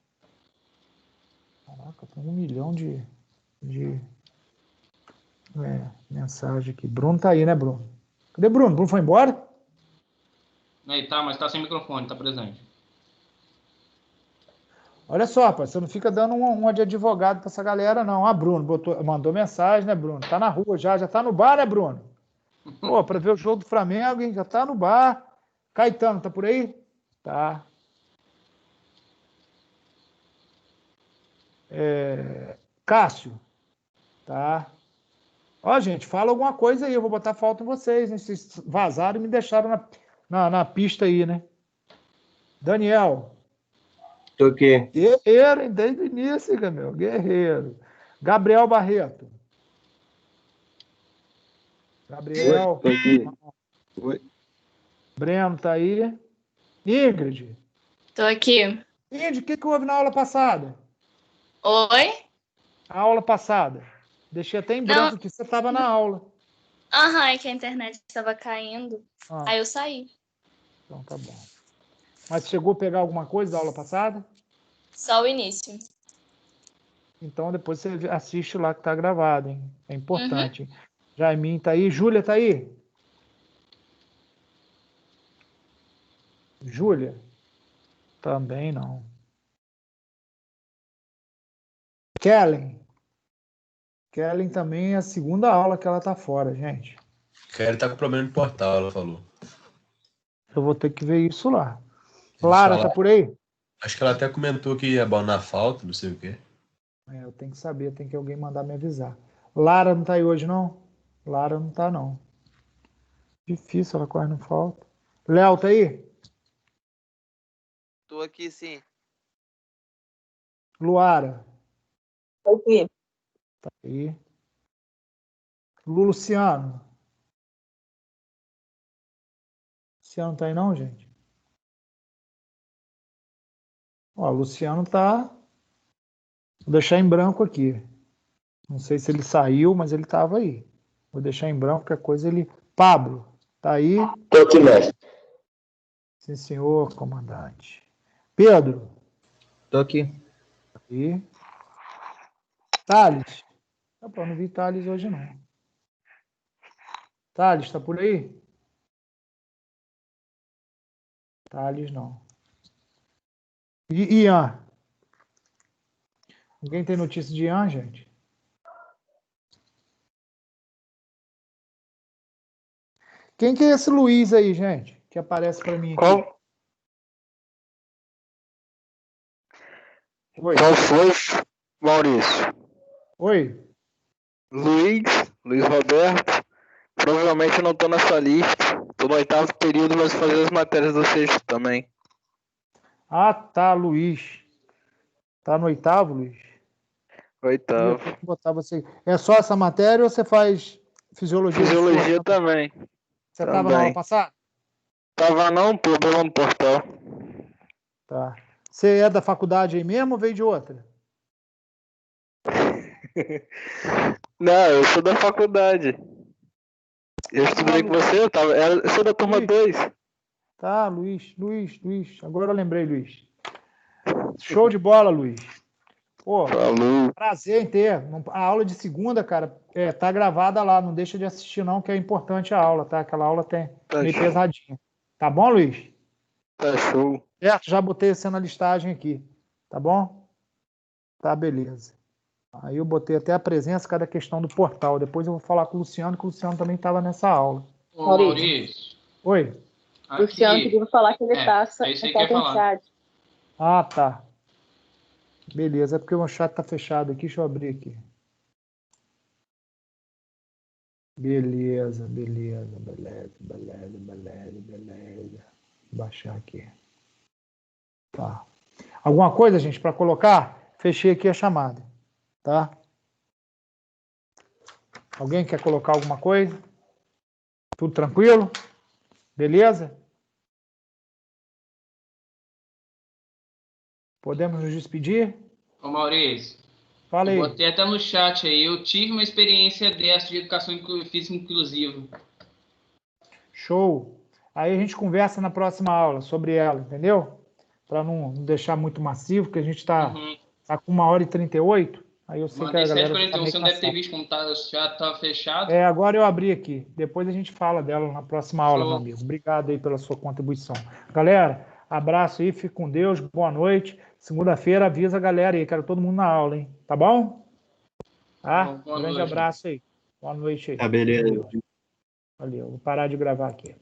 Caraca, tem 1 milhão de mensagem aqui. Bruno tá aí, né, Bruno? Cadê Bruno? Bruno foi embora? Aí tá, mas tá sem microfone, tá presente. Olha só, rapaz, você não fica dando uma de advogado pra essa galera, não. Ah, Bruno mandou mensagem, né, Bruno? Tá na rua já tá no bar, né, Bruno? Pô, pra ver o jogo do Flamengo, hein? Já tá no bar. Caetano, tá por aí? Tá. Cássio? Tá. Ó, gente, fala alguma coisa aí, eu vou botar falta em vocês, hein? Vocês vazaram e me deixaram na pista aí, né? Daniel. Tô aqui. Guerreiro, hein? Desde o início, meu. Guerreiro. Gabriel Barreto. Gabriel. Tô aqui. Oi. Breno tá aí. Ingrid. Tô aqui. Ingrid, o que houve na aula passada? Oi? A aula passada. Deixei até em branco que você estava na aula. Aham, é que a internet estava caindo. Aí eu saí. Então tá bom. Mas chegou a pegar alguma coisa da aula passada? Só o início. Então depois você assiste lá que tá gravado, hein? É importante. Hein? Jaiminho tá aí. Júlia tá aí? Júlia? Também não. Kellen? Kellen também é a segunda aula que ela tá fora, gente. Kelly tá com problema no portal, ela falou. Eu vou ter que ver isso lá. Lara tá por aí? Acho que ela até comentou que ia abandonar falta, não sei o quê. Eu tenho que saber, tem que alguém mandar me avisar. Lara não tá aí hoje, não? Lara não tá, não. Difícil, ela quase não falta. Léo, tá aí? Tô aqui, sim. Luara? Aqui. Tá aí. Luciano? Luciano tá aí não, gente? Ó, Luciano tá... Vou deixar em branco aqui. Não sei se ele saiu, mas ele tava aí. Vou deixar em branco, qualquer coisa ele... Pablo, tá aí? Tô aqui, mestre. Sim, senhor, comandante. Pedro? Tô aqui. Tá aí. Thales? Não vi Thales hoje, não. Thales, tá por aí? Thales, não. E Ian? Alguém tem notícia de Ian, gente? Quem que é esse Luiz aí, gente? Que aparece para mim aqui. Qual? Oi. Qual foi, Maurício? Oi. Luiz Roberto. Provavelmente eu não tô nessa lista. Tô no 8º período, mas vou fazer as matérias do 6º também. Ah, tá, Luiz. Tá no 8º, Luiz? 8º. Eu tenho que botar você. É só essa matéria ou você faz fisiologia? Fisiologia também. Você estava na aula passada? Tava não, problema no portal. Tá. Você é da faculdade aí mesmo ou veio de outra? Não, eu sou da faculdade. Eu estudei com você, eu sou da turma Luiz. 2. Tá, Luiz. Agora eu lembrei, Luiz. Show de bola, Luiz. Pô, Falou. prazer em ter. A aula de segunda, cara, tá gravada lá. Não deixa de assistir, não, que é importante a aula, tá? Aquela aula tem Tá meio show. pesadinha. Tá bom, Luiz? Tá show. Certo, já botei você na listagem aqui. Tá bom? Tá, beleza. Aí eu botei até a presença, cada questão do portal. Depois eu vou falar com o Luciano, que o Luciano também estava nessa aula. Ô, Maurício. Maurício. Oi? O Luciano Aqui. pediu pra falar que ele É, tá é isso aí só que eu ia com o falar. chat. Ah, tá. Beleza, é porque o meu chat tá fechado aqui. Deixa eu abrir aqui. Beleza. Vou baixar aqui. Tá. Alguma coisa, gente, para colocar? Fechei aqui a chamada. Tá? Alguém quer colocar alguma coisa? Tudo tranquilo? Beleza? Podemos nos despedir? Ô, Maurício. Fala Eu aí. botei até no chat aí. Eu tive uma experiência dessa de educação física inclusiva. Show. Aí a gente conversa na próxima aula sobre ela, entendeu? Para não deixar muito massivo, porque a gente tá com 1h38. Aí eu sei que a Mandei galera já tá 7h41, meio você não deve ter cansada. visto como tá, o chat tá fechado. Agora eu abri aqui. Depois a gente fala dela na próxima aula, Show. meu amigo. Obrigado aí pela sua contribuição. Galera, abraço aí, fique com Deus, boa noite. Segunda-feira avisa a galera aí, quero todo mundo na aula, hein? Tá bom? Tá? Boa Grande noite. abraço aí. Boa noite aí. Tá, beleza. Valeu. Vou parar de gravar aqui.